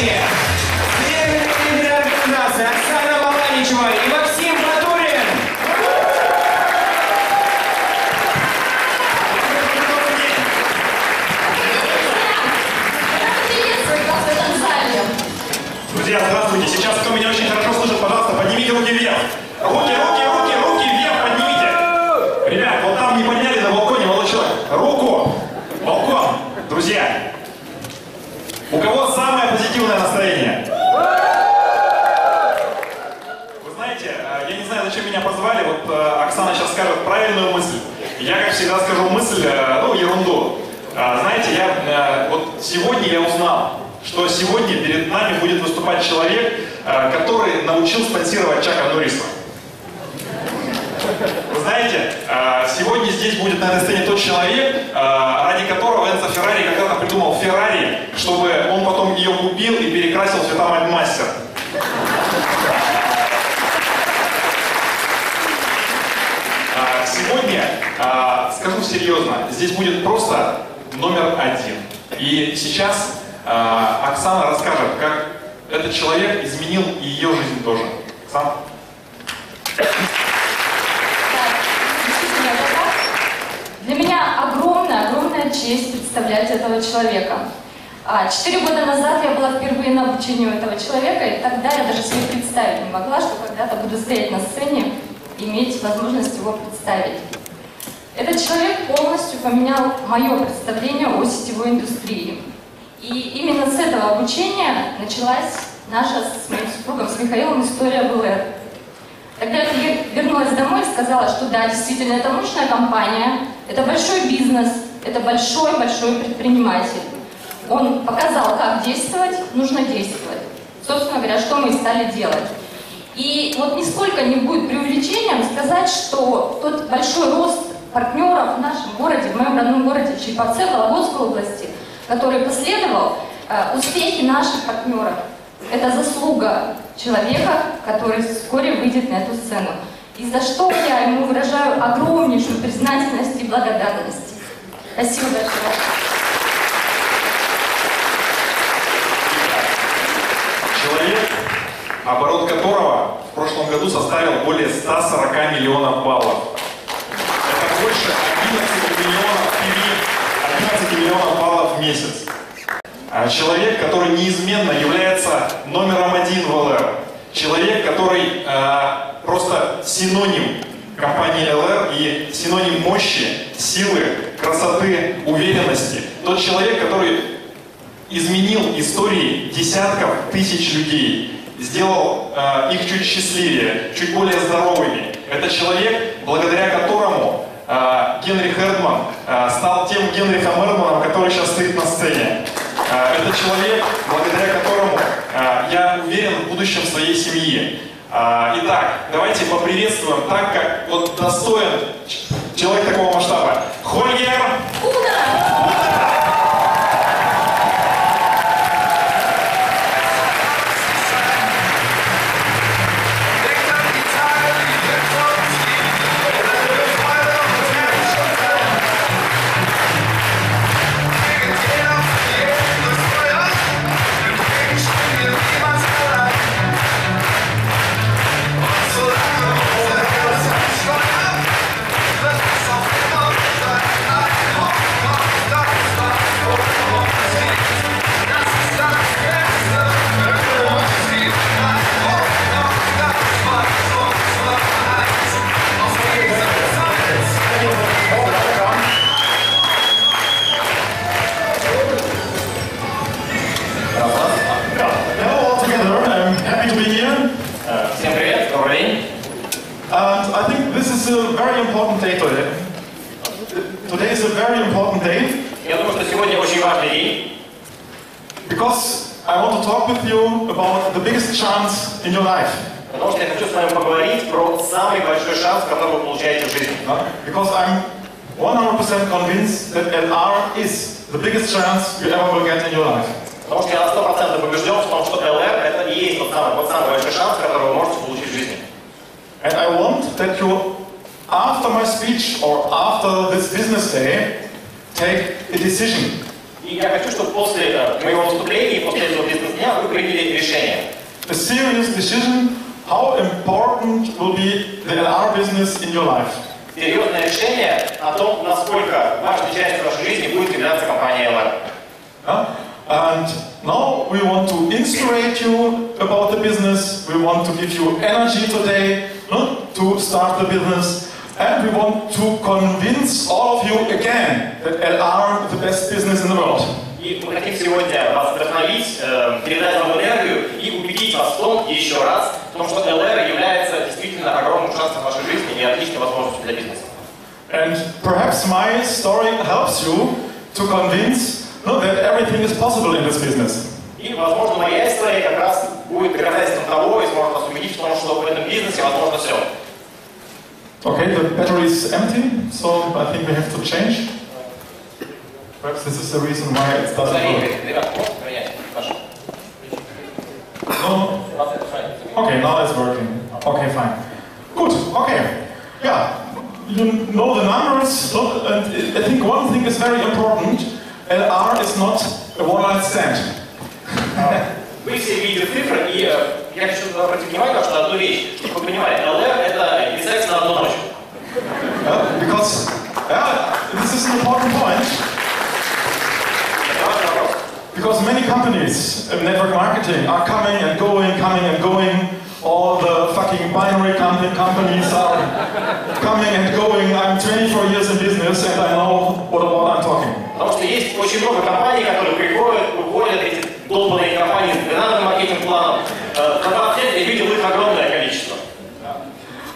внимание! Лидер организации Оксана Баланичева и Максим Батурин! Друзья, здравствуйте. Сейчас кто меня очень хорошо слышит, пожалуйста, поднимите руки вверх. Руки вверх поднимите. Ребят, вот там не подняли на балконе, молодой человек. Руку. Балкон. Друзья, у кого самое позитивное настроение? Вы знаете, я не знаю, зачем меня позвали. Вот Оксана сейчас скажет правильную мысль. Я, как всегда, скажу мысль, ерунду. Знаете, вот сегодня я узнал, что сегодня перед нами будет выступать человек, который научил спонсировать Чака Норриса. Вы знаете, сегодня здесь будет на этой сцене тот человек, ради которого Энцо Феррари когда-то придумал Феррари, чтобы он потом ее купил и перекрасил в цвета Мастер. Сегодня, скажу серьезно, здесь будет просто номер один. И сейчас Оксана расскажет, как этот человек изменил и ее жизнь тоже. Оксана? Для меня огромная честь представлять этого человека. 4 года назад я была впервые на обучении у этого человека, и тогда я даже себе представить не могла, что когда-то буду стоять на сцене и иметь возможность его представить. Этот человек полностью поменял мое представление о сетевой индустрии. И именно с этого обучения началась наша с моим супругом, с Михаилом, история в ЛР. Тогда я вернулась домой и сказала, что да, действительно, это мощная компания, это большой бизнес, это большой предприниматель. Он показал, как действовать, нужно действовать. Собственно говоря, что мы и стали делать. И вот нисколько не будет преувеличением сказать, что тот большой рост партнеров в нашем городе, в моем родном городе Чайковце, Вологодской области, который последовал, успехи наших партнеров. Это заслуга человека, который вскоре выйдет на эту сцену. И за что я ему выражаю огромнейшую признательность и благодарность. Спасибо большое. Человек, оборот которого в прошлом году составил более 140 миллионов баллов. Это больше 11 миллионов баллов в месяц. Человек, который неизменно является номером один в ЛР. Человек, который просто синоним компании ЛР и синоним мощи, силы, красоты, уверенности. Тот человек, который изменил истории десятков тысяч людей, сделал их чуть счастливее, чуть более здоровыми. Это человек, благодаря которому Генрих Эрдман стал тем Генрихом Эрдманом, который сейчас стоит на сцене. Это человек, благодаря которому я уверен в будущем своей семьи. Итак, давайте поприветствуем так, как вот достоин человек такого масштаба. Хольгер Уна! Today is a very important day. Я думаю, что сегодня очень важный день. Because I want to talk with you about the biggest chance in your life. Потому что я хочу с вами поговорить про самый большой шанс, который вы получаете в жизни. Because I'm 100% convinced that LR is the biggest chance you ever will get in your life. Потому что я на 100% убежден в том, что LR это и есть тот самый большой шанс, который вы можете получить в жизни. And I want that you, after my speech or after this business day, take a decision. И я хочу, чтобы после моего выступления и после этого бизнес-дня вы a serious decision how important will be the LR business in your life. Серьезное решение о том, насколько важной частью вашей жизни будет являться компания LR. And now we want to inspire you about the business. We want to give you energy today to start the business. And we want to convince all of you again that LR is the best business in the world. И мы хотим сегодня вас вдохновить, передать вам энергию и убедить вас в том, еще раз, в том, что LR является действительно огромным шансом в вашей жизни и отличной возможностью для бизнеса. And perhaps my story helps you to convince that everything is possible in this business. И, возможно, моя история как раз будет доказательством того и сможет вас убедить в том, что в этом бизнесе возможно все. Okay, the battery is empty, so I think we have to change. Perhaps this is the reason why it doesn't work. No. Okay, now it's working. Okay, fine. Good, okay. Yeah, you know the numbers, and I think one thing is very important. LR is not a one-night stand. Вы все видите цифры, и я хочу обратить внимание на одну вещь. Чтобы вы понимали, LR это не секс на одну ночь. Because this is an important point. Because many companies in network marketing are coming and going. All the fucking binary companies are coming and going. I'm 24 years in business and I know what I'm talking. Потому что есть очень много компаний, которые приходят, уходят, эти долбанные компании с бинарным маркетинг-планом. На самом деле, я видел их огромное количество.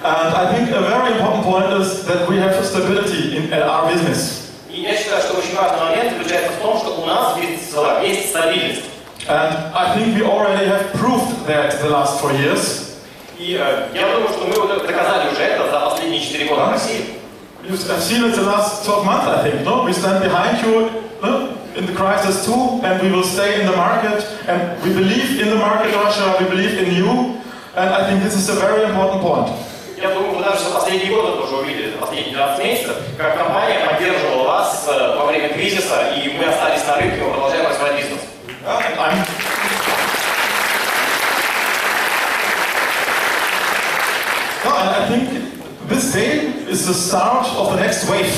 And I think a very important point is that we have stability in our business. И я считаю, что очень важный момент заключается в том, что у нас в бизнесе есть стабильность. And I think we already have proved that the last 4 years. И я думаю, что мы доказали уже это за последние 4 года в России. You've seen it the last 12 months, I think. No, we stand behind you in the crisis too, and we will stay in the market. And we believe in the market, Russia. We believe in you, and I think this is a very important point. Я думаю, вы даже за последние годы тоже увидели, за последние 12 месяцев, как компания поддерживала вас во время кризиса, и мы остались на рынке, мы продолжаем развивать бизнес. I think this day is the start of the next wave.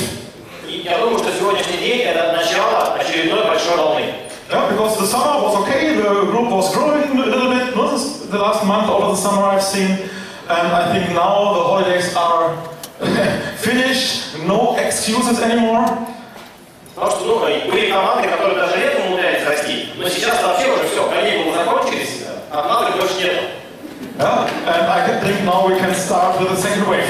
И я думаю, что сегодняшний день это начало очередной большой волны. Yeah, because the summer was okay, the group was growing a little bit. The last month over the summer I've seen, and I think now the holidays are finished, no excuses anymore. Потому что были команды, которые даже летом умудрялись расти, но сейчас вообще уже все, каникулы закончились, отмазок больше нет. Yeah, and I think now we can start with the second wave.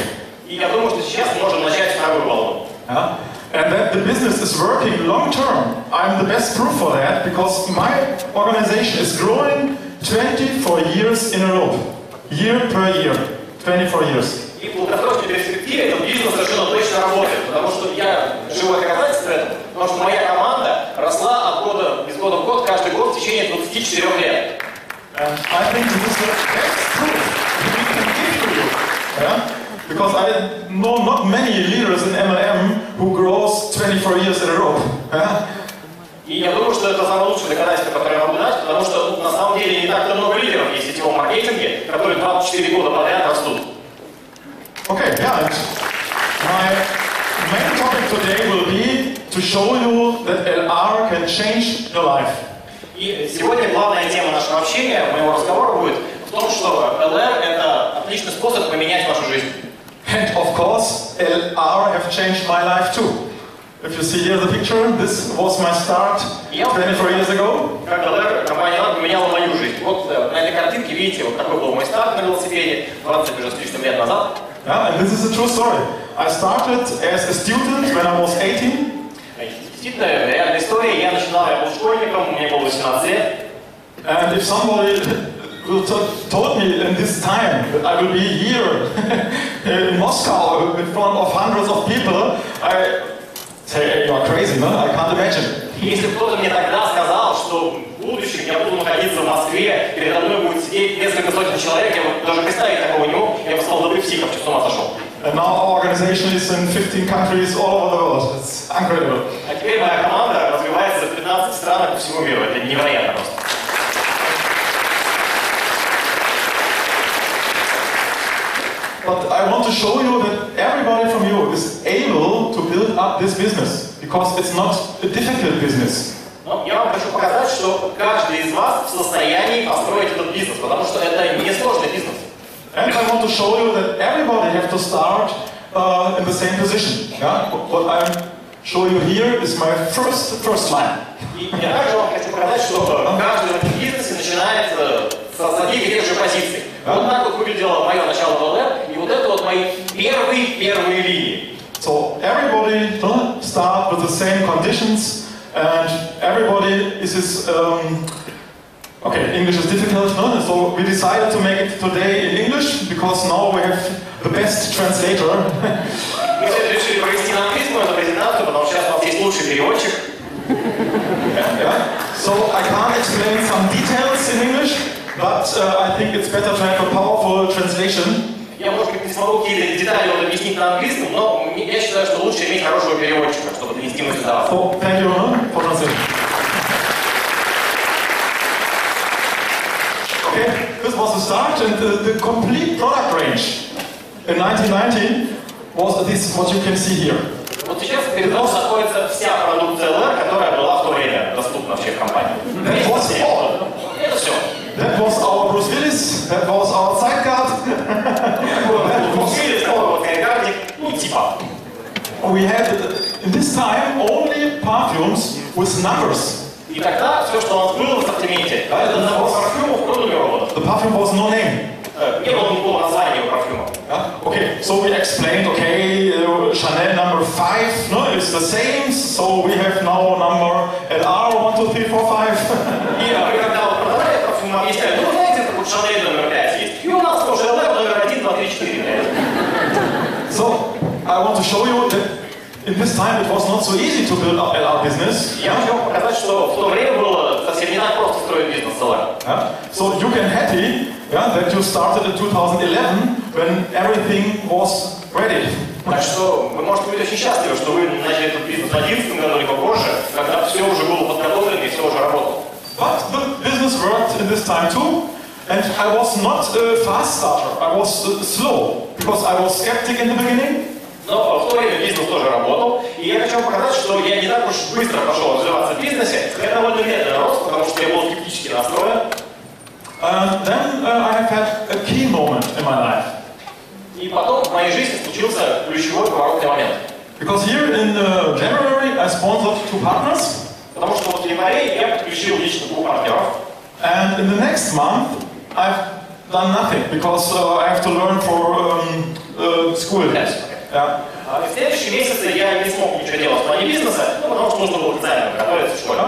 И я думаю, что сейчас мы можем начать вторую волну. Yeah. And that the business is working long term. I'm the best proof for that because my organization is growing 24 years in a row. Year per year. 24 years. И в долгосрочной перспективе этот бизнес совершенно точно работает, потому что я живое доказательство этого, потому что моя команда росла из года в год, каждый год в течение 24 лет. And I think this is the best proof we can give to you. Yeah? Because I know not many leaders in MLM who grows 24 years in a row. Yeah? И я думаю, что это самое лучшее доказательство, которое я могу дать, потому что на самом деле не так-то много лидеров есть в сетевом маркетинге, которые 24 года подряд растут. Okay, yeah. My main topic today will be to show you that LR can change your life. И сегодня главная тема нашего общения, моего разговора будет в том, что LR это отличный способ поменять вашу жизнь. And of course, LR have changed my life too. If you see here the picture, this was my start 24 years ago. Как LR, компания LR поменяла мою жизнь. Вот на этой картинке видите, вот такой был мой старт на велосипеде 20 уже с лишним лет назад. Yeah, and this is a true story. I started as a student when I was 18. Действительно, реальная история. Я начинал, я был школьником, мне было 18 лет. And if somebody told me in this time that I will be here in Moscow in front of hundreds of people, I say, hey, you are crazy, no? I can't imagine. Если кто-то мне тогда сказал, что в будущем я буду находиться в Москве, передо мной будет сидеть несколько сотен человек, я бы даже представить такого не мог, я бы сказал, да ты психов, что с ума сошел. And now our organization is in 15 countries all over the world. It's incredible. А теперь моя команда развивается в 15 странах по всему миру. Это невероятно просто. I want to show you that everybody from you is able to build up this business because it's not a difficult business. Но я вам хочу показать, что каждый из вас в состоянии построить этот бизнес, потому что это не сложный бизнес. And I want to show you that everybody have to start in the same position. Yeah? What I'm showing you here is my first line. И я также вам хочу показать, что каждый в этом бизнесе начинает с одних и тех же позиций. Вот так вот выглядело мое начало в LR, и вот это вот мои первые линии. So everybody start with the same conditions, and everybody is okay, English is difficult, no? So we decided to make it today in English because now we have the best translator. Мы решили провести на английском эту презентацию, потому что сейчас у нас есть лучший переводчик. So I can't explain some details in English, but I think it's better to have a powerful translation. Я, может быть, не смогу какие-то детали вот объяснить на английском, но я считаю, что лучше иметь хорошего переводчика, чтобы донести мысль до вас. So, thank you for translation. Okay, this was the start, and the complete product range in 1990 was this, what you can see here. Вот сейчас перед нами находится вся продукция LR, которая была в то время доступна вообще в компании. Это все. That was our Bruce Willis, that was our sidecar. We had, in this time, only perfumes with numbers. И тогда все, что у нас было в ассортименте, это набор парфюмов до номеров. The perfume was no name. Не было никакого названия у парфюма. Okay, so we explained, okay, Chanel number 5, no, it's the same, so we have now number LR 1, 2, 3, 4, 5. И когда вот продавали парфюм, объясняли, ну, знаете, это вот Chanel номер 5 есть. И у нас тоже LR номер 1, 2, 3, 4, 5. So, I want to show you that in this time it was not so easy to build up LR business. Я хочу вам показать, что в то время было совсем не так просто строить бизнес LR. So you can happy that you started in 2011 when everything was ready. Так что вы можете быть очень счастливы, что вы начали этот бизнес в 2011 году, либо позже, когда все уже было подготовлено и все уже работало. But the business worked in this time too, and I was not a fast starter, I was slow, because I was skeptic in the beginning. Но в то время бизнес тоже работал, и я хочу вам показать, что я не так уж быстро пошел развиваться в бизнесе, я довольно медленно рос, потому что я был скептически настроен. Then I have had a key moment in my life. И потом в моей жизни случился ключевой поворотный момент. Because here in January I sponsored 2 partners. Потому что вот в январе я подключил лично 2 партнеров. And in the next month I've done nothing, because I have to learn for school. Yeah. В следующем месяце я не смог ничего делать в плане бизнеса, потому что нужно было к экзамену готовиться в школе.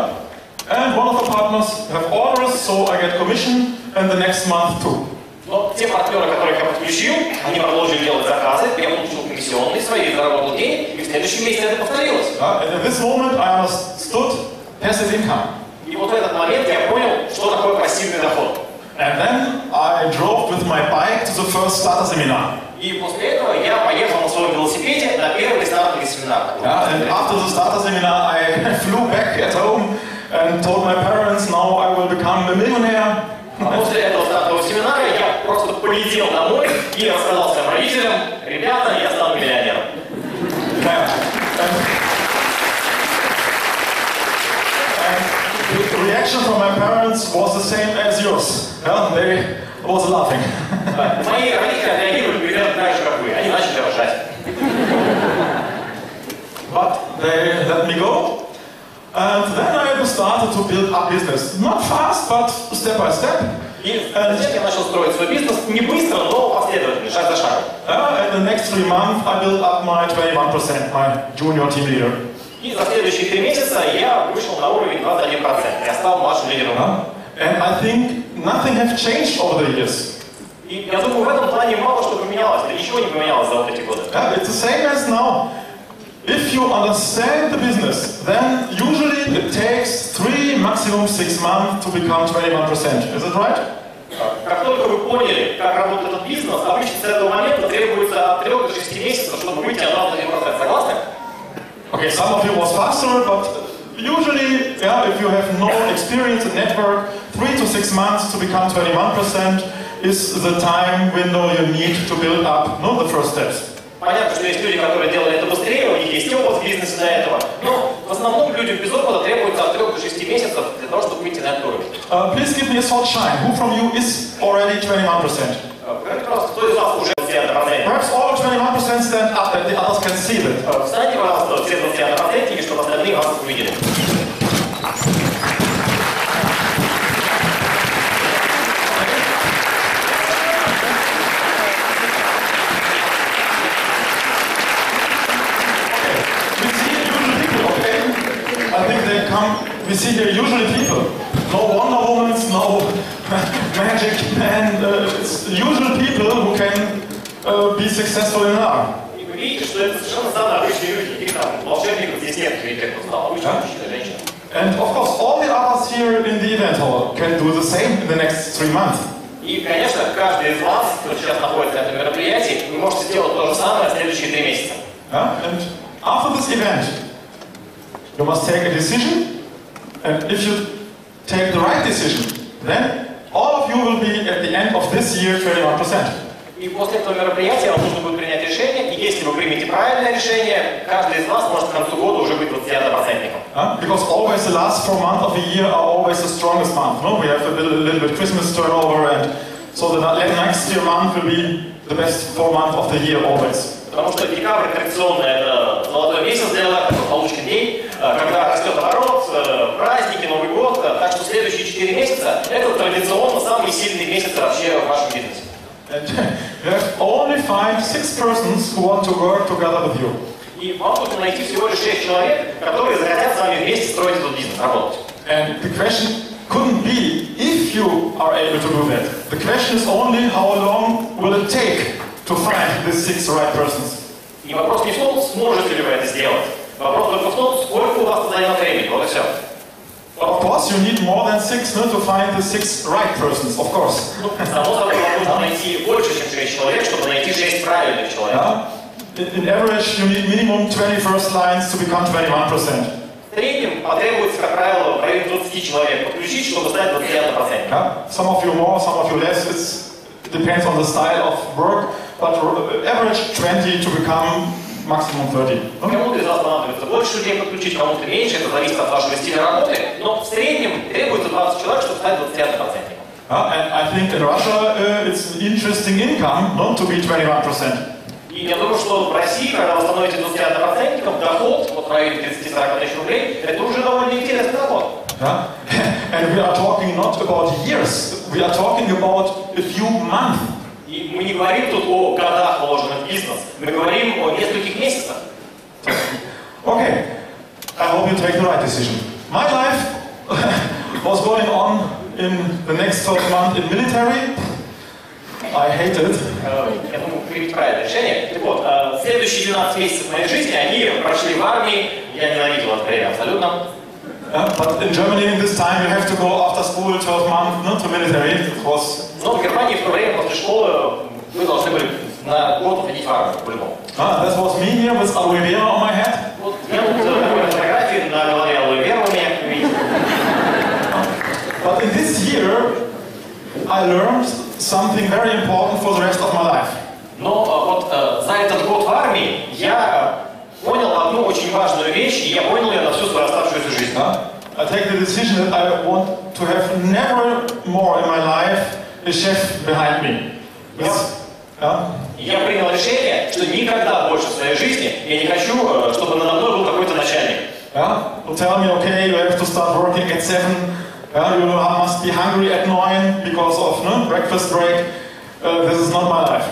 And one of the partners have orders, so I get commission, and the next month too. Но те партнеры, которых я подключил, они продолжили делать заказы, я получил комиссионные свои, заработал денег, и в следующем месяце это повторилось. And at this moment I understood passive income. И вот в этот момент я понял, что такое пассивный доход. And then I drove with my bike to the first starter seminar. И после этого я поехал на своем велосипеде на первый стартовый семинар. And after the starter seminar I flew back at home and told my parents, now I will become a millionaire. А после этого стартового семинара я просто полетел домой и рассказал своим родителям: ребята, я стану миллионером. The reaction from my parents was the same as yours. They was laughing. Мои родители отреагировали примерно так же, как вы. Они начали ржать. But they let me go. And then I started to build up business. Not fast, but step by step. И затем я начал строить свой бизнес не быстро, но последовательно, шаг за шагом. In the next 3 months, I built up my 21%, my junior team leader. И за следующие 3 месяца я вышел на уровень 21%. Я стал младшим лидером. And I think nothing has changed over the years. И я думаю, в этом плане мало что поменялось, да ничего не поменялось за вот эти годы. It's the same as now. If you understand the business, then usually it takes 3, maximum 6 months to become 21%. Is it right? Как только вы поняли, как работает этот бизнес, обычно с этого момента требуется от 3 до 6 месяцев, чтобы выйти на 21%. Согласны? Okay, some of you was faster, but usually, if you have no experience in network, 3 to 6 months to become 21%. is the time window you need to build up the first steps. Понятно, что есть люди, которые делали это быстрее, у них есть опыт в бизнесе для этого, но в основном людям без опыта требуется от 3 до 6 месяцев для того, чтобы выйти на этот уровень. Please give me a short shine. Who from you is already 21%? Пожалуйста, кто из вас уже 21%? Perhaps all 21% stand up and the others can see it. Встаньте, пожалуйста, все 21%, чтобы остальные вас увидели. We see here usually people, no Wonder Womans, no magic men, it's usual people who can be successful in art. И вы видите, что это совершенно самые обычные люди, никаких там волшебников здесь нет, тех, кто знал, обычные мужчины и женщины. And of course, all the others here in the event hall can do the same in the next 3 months. И, конечно, каждый из вас, кто сейчас находится на этом мероприятии, вы можете сделать то же самое в следующие 3 месяца. And after this event, you must take a decision. And if you take the right decision, then all of you will be at the end of this year 21%. И после этого мероприятия вам нужно будет принять решение, и если вы примете правильное решение, каждый из вас может к концу года уже быть 21%-ником. Because always the last 4 months of the year are always the strongest month. No? We have a little bit Christmas turnover, and so the next year month will be the best 4 months of the year always. Потому что декабрь традиционно это золотой месяц для лака, получки дней, когда растет оборот, праздники, Новый год. Так что следующие 4 месяца это традиционно самые сильные месяцы вообще в вашем бизнесе. And you have only 5-6 persons who want to work together with you. И вам нужно найти всего лишь 6 человек, которые захотят с вами вместе строить этот бизнес, работать. And the question couldn't be if you are able to do that. The question is only how long will it take to find these 6 right persons. И вопрос не в том, сможете ли вы это сделать. Вопрос только в том, сколько у вас займет времени. Вот и все. Of course, you need more than 6 to find the 6 right persons, of course. Само собой, вам нужно найти больше, чем 6 человек, чтобы найти 6 правильных человек. In average, you need minimum 20 first lines to become 21%. В среднем потребуется, как правило, в районе 20 человек подключить, чтобы стать 21%. Some of you more, some of you less. It depends on the style of work, but average 20 to become maximum 30. Кому-то из вас понадобится больше людей подключить, кому-то меньше, это зависит от вашего стиля работы, но в среднем требуется 20 человек, чтобы стать 21%. And I think in Russia it's an interesting income not to be 21%. И я думаю, что в России, когда вы становитесь 21%, доход вот в районе 30-40 тысяч рублей, это уже довольно интересный доход. And we are talking not about years, we are talking about a few months. И мы не говорим тут о годах, вложенных в бизнес, мы говорим о нескольких месяцах. Okay, I hope you take the right decision. My life was going on in the next 12 months in military. I hate it. Я думаю, примите правильное решение. Так вот, следующие 12 месяцев моей жизни, они прошли в армии, я ненавидел это время абсолютно. But in Germany in this time you have to go after school 12 months not to military. It was... Но в Германии в то время после школы вы должны были на год уходить в армию, по-любому. That was me here with aloe vera on my head. Вот я вот такой фотографии на голове алоэ вера у меня, видите. But in this year I learned something very important for the rest of my life. Но вот за этот год в армии я понял одну очень важную вещь, и я понял ее на всю свою оставшуюся жизнь. I take the decision that I want to have never more in my life a chef behind me. Я принял решение, что никогда больше в своей жизни я не хочу, чтобы надо мной был какой-то начальник. Who tell me, okay, you have to start working at 7. You must be hungry at 9 because of breakfast break. This is not my life.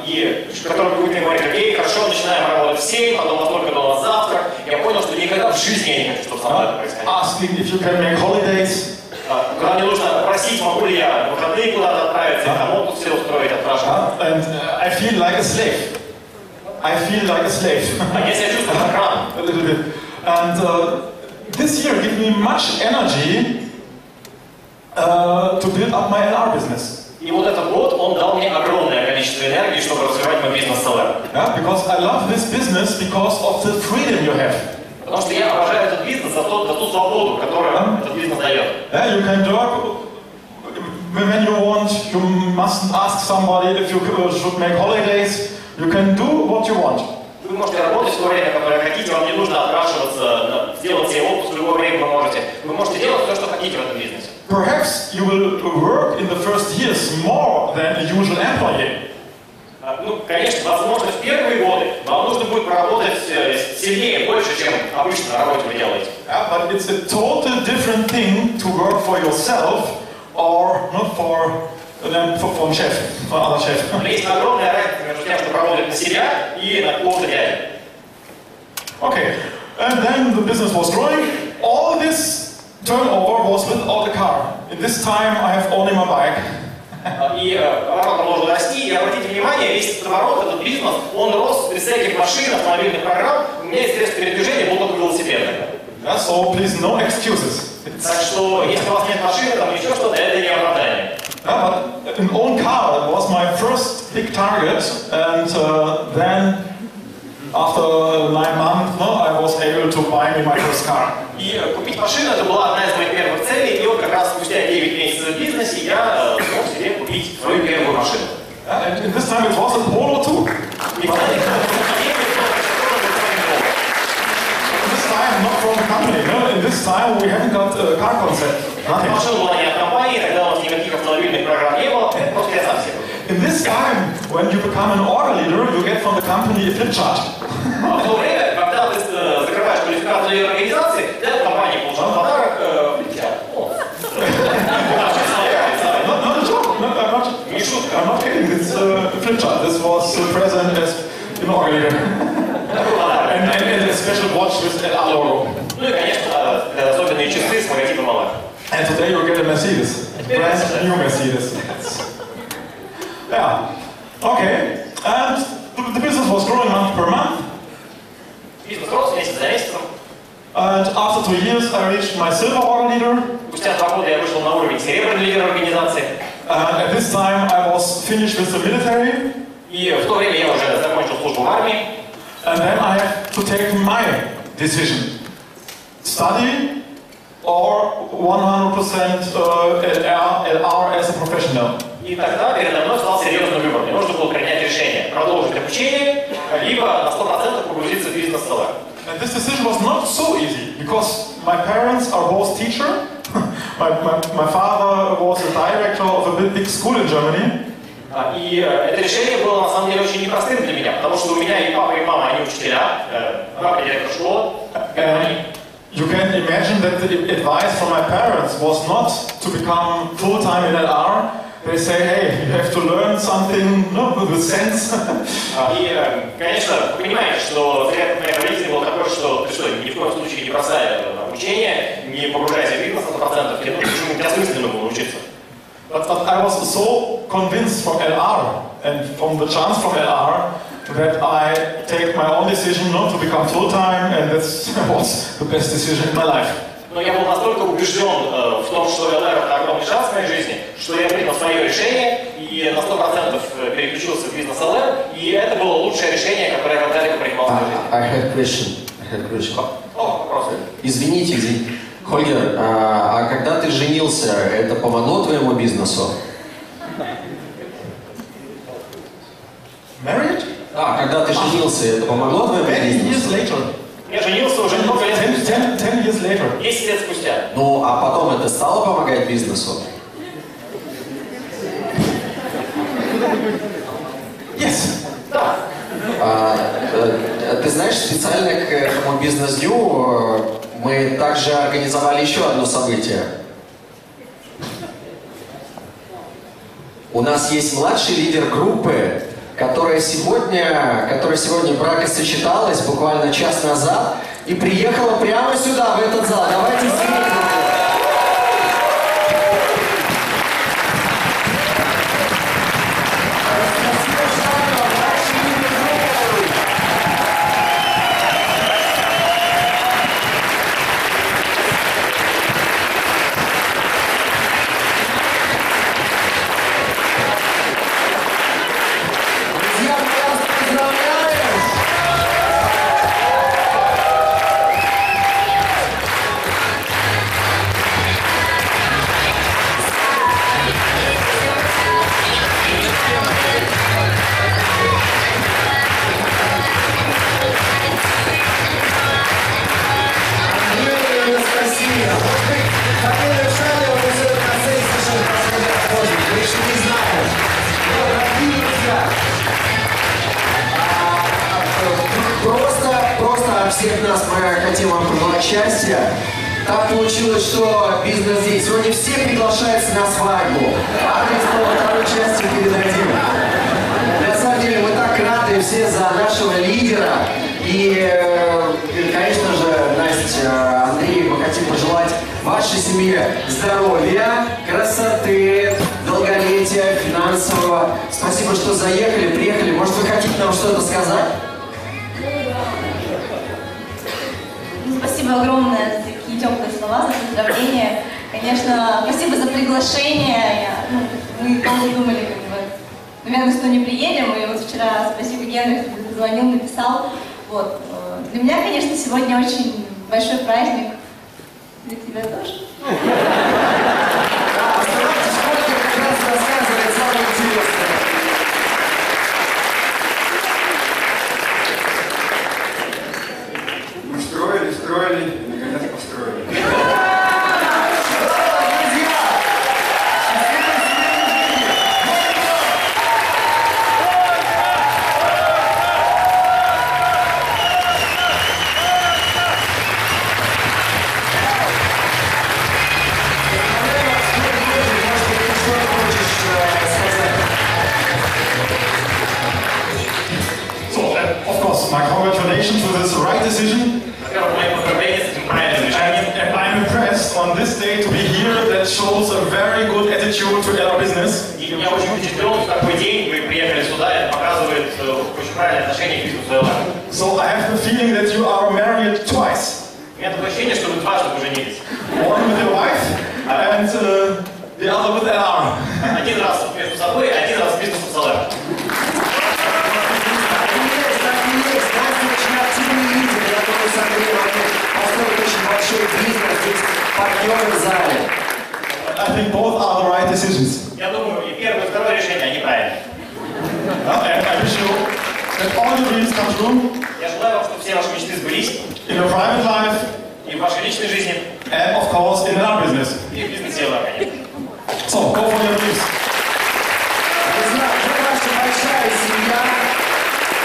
И который будет мне говорить, окей, хорошо, начинаем работать в 7, потом настолько до нас завтрак. Я понял, что никогда в жизни я не хочу, чтобы со мной это происходило. Asking if you can make holidays. Когда мне нужно просить, могу ли я в выходные куда-то отправиться, там отпуск себе устроить, отпрашивать. And I feel like a slave. I feel like a slave. Я себя чувствую как раб. A little bit. And this year gave me much energy to build up my LR business. И вот этот год, он дал мне огромное количество энергии, чтобы развивать мой бизнес с LR. Because I love this business because of the freedom you have. Потому что я обожаю этот бизнес за ту свободу, которую этот бизнес дает. You can work when you want, you mustn't ask somebody if you should make holidays. You can do what you want. Вы можете работать в то время, которое хотите, вам не нужно отпрашиваться, сделать себе отпуск в любое время вы можете. Вы можете делать все, что хотите в этом бизнесе. Perhaps you will work in the first years more than a usual employee. Ну, конечно, возможно, в первые годы вам нужно будет поработать сильнее, больше, чем обычно на работе вы делаете. But it's a total different thing to work for yourself or not for chef, for other chef. Но есть огромная разница между тем, что работать на себя и на какого-то дядю. Okay, and then the business was growing. All this turnover was without a car. In this time I have only my bike. И оборот продолжил расти, и обратите внимание, весь этот оборот, этот бизнес, он рос без всяких машин, автомобильных программ, у меня есть средства передвижения, был только велосипед. So please, no excuses. Так что, если у вас нет машины, там еще что-то, это не оправдание. But an own car was my first big target, and then after 9 months, I was able to buy me my first car. И купить машину, это была одна из моих первых целей, и вот как раз спустя 9 месяцев в бизнесе я смог себе купить свою первую машину. And in this time it was a Polo too. И This time not from the company, no? In this time we haven't got a car concept. Nothing. машина была не от компании, тогда у нас никаких автомобильных программ не было, просто я сам себе. In this time, when you become an order leader, you get from the company a flip chart. А в то время, когда ты закрываешь квалификацию лидера организации, ты от компании получал подарок Not a joke. не шутка. I'm not kidding. It's a flip chart. This was present as an order leader. And a special watch with an R logo. Ну и, конечно, особенные часы с логотипом Аллах. And today you get a Mercedes. Brand new Mercedes. Yeah. Okay. And the business was growing month per month. Бизнес рос месяц за месяцем. And after 2 years, I reached my silver order leader. Спустя 2 года я вышел на уровень серебряный лидер организации. At this time, I was finished with the military. И в то время я уже закончил службу в армии. And then I have to take my decision. Study or 100% LR as a professional. И тогда передо мной стал серьезный выбор. Мне нужно было принять решение, продолжить обучение, либо на 100% погрузиться в бизнес LR. And this decision was not so easy, because my parents are both teachers. my father was a director of a big school in Germany. И это решение было на самом деле очень непростым для меня, потому что у меня и папа, и мама, они учителя, папа директор школы. You can imagine that the advice from my parents was not to become full-time in LR. They say, hey, you have to learn something with sense. И, конечно, вы понимаете, что взгляд моих родителей был такой, что ты что, ни в коем случае не бросай обучение, не погружайся в бизнес на 100%, тебе нужно чему-нибудь осмысленному было учиться. But I was so convinced from LR and from the chance from LR that I take my own decision not to become full-time, and that was the best decision in my life. Но я был настолько убежден в том, что LR это огромный шанс в моей жизни, что я принял свое решение и на 100% переключился в бизнес LR, и это было лучшее решение, которое я когда-либо принимал в своей жизни. I had a question. О, вопрос. Извините. Хольгер, а когда ты женился, это помогло твоему бизнесу? Married? Когда ты женился, это помогло твоему 10 years бизнесу? later. Я женился уже много лет спустя. 10 years later. 10 лет спустя. Ну, а потом это стало помогать бизнесу? Yes. Да. Ты знаешь, специально к этому бизнес-дню мы также организовали еще одно событие. У нас есть младший лидер группы, которая сегодня бракосочеталась буквально час назад и приехала прямо сюда, в этот зал. Давайте встретим. хотим вам пожелать счастья. Так получилось, что бизнес здесь. Сегодня все приглашаются на свадьбу. Адрес по второй части передадим. На самом деле мы так рады все за нашего лидера. И, конечно же, Настя, Андрей, мы хотим пожелать вашей семье здоровья, красоты, долголетия, финансового. Спасибо, что заехали, приехали. Может, вы хотите нам что-то сказать? Спасибо огромное за такие теплые слова, за поздравления. Конечно, спасибо за приглашение. Мы долго думали, наверное, что не приедем. И вот вчера, спасибо Генри, кто позвонил, написал. Вот. Для меня, конечно, сегодня очень большой праздник. Для тебя тоже. Мы строили, наконец построили. My congratulations to this right decision. And I'm impressed on this day to be here. That shows a very good attitude to our business. Я очень удивлен, в такой день вы приехали сюда, это показывает очень правильное отношение к бизнесу Элар. So I have the feeling that you are married twice. У меня такое ощущение, что вы дважды поженились. One with your wife and the other with LR. Один раз между собой, один раз с бизнесом с Элар. I think both are the right decisions. Я думаю, и первое, и второе решение, они правильные. And I wish you that all your dreams come true. Я желаю вам, чтобы все ваши мечты сбылись. In your private life. И в вашей личной жизни. And of course in our business. И в бизнесе Элар, конечно. So, go for your dreams. Вы наша большая семья.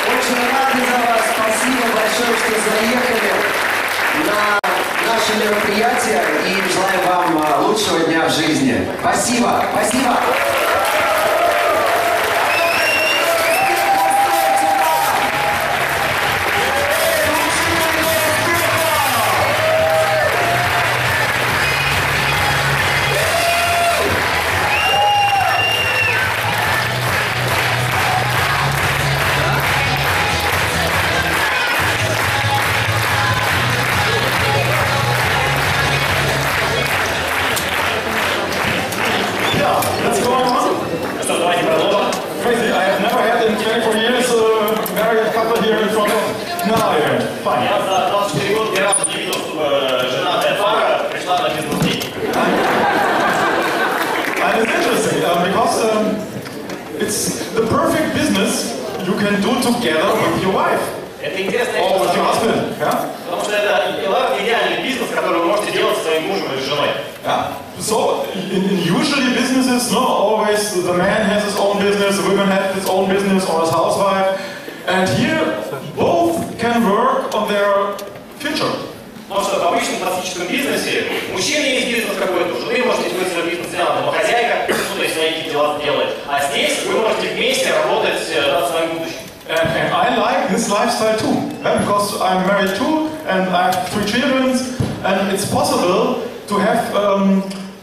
Очень рады за вас. Спасибо большое, что заехали на наше мероприятие и желаем вам лучшего дня в жизни. Спасибо. Спасибо. Я за 24 года ни разу не видел, чтобы женатая пара пришла на бизнес-день. And it's interesting because it's the perfect business you can do together with your wife. Это интересно, or with your husband. Yeah? Потому что это идеальный бизнес, который вы можете делать со своим мужем или женой. Yeah. So in usually businesses, not always the man has his own business, the woman has his own business or his housewife. And here, both can work on their future. Потому что в обычном классическом бизнесе у мужчины есть бизнес какой-то, у жены можете быть свой бизнес, она домохозяйка, то есть свои какие-то дела делает. А здесь вы можете вместе работать над своим будущим. And I like this lifestyle too, because I'm married too, and I have 3 children, and it's possible to have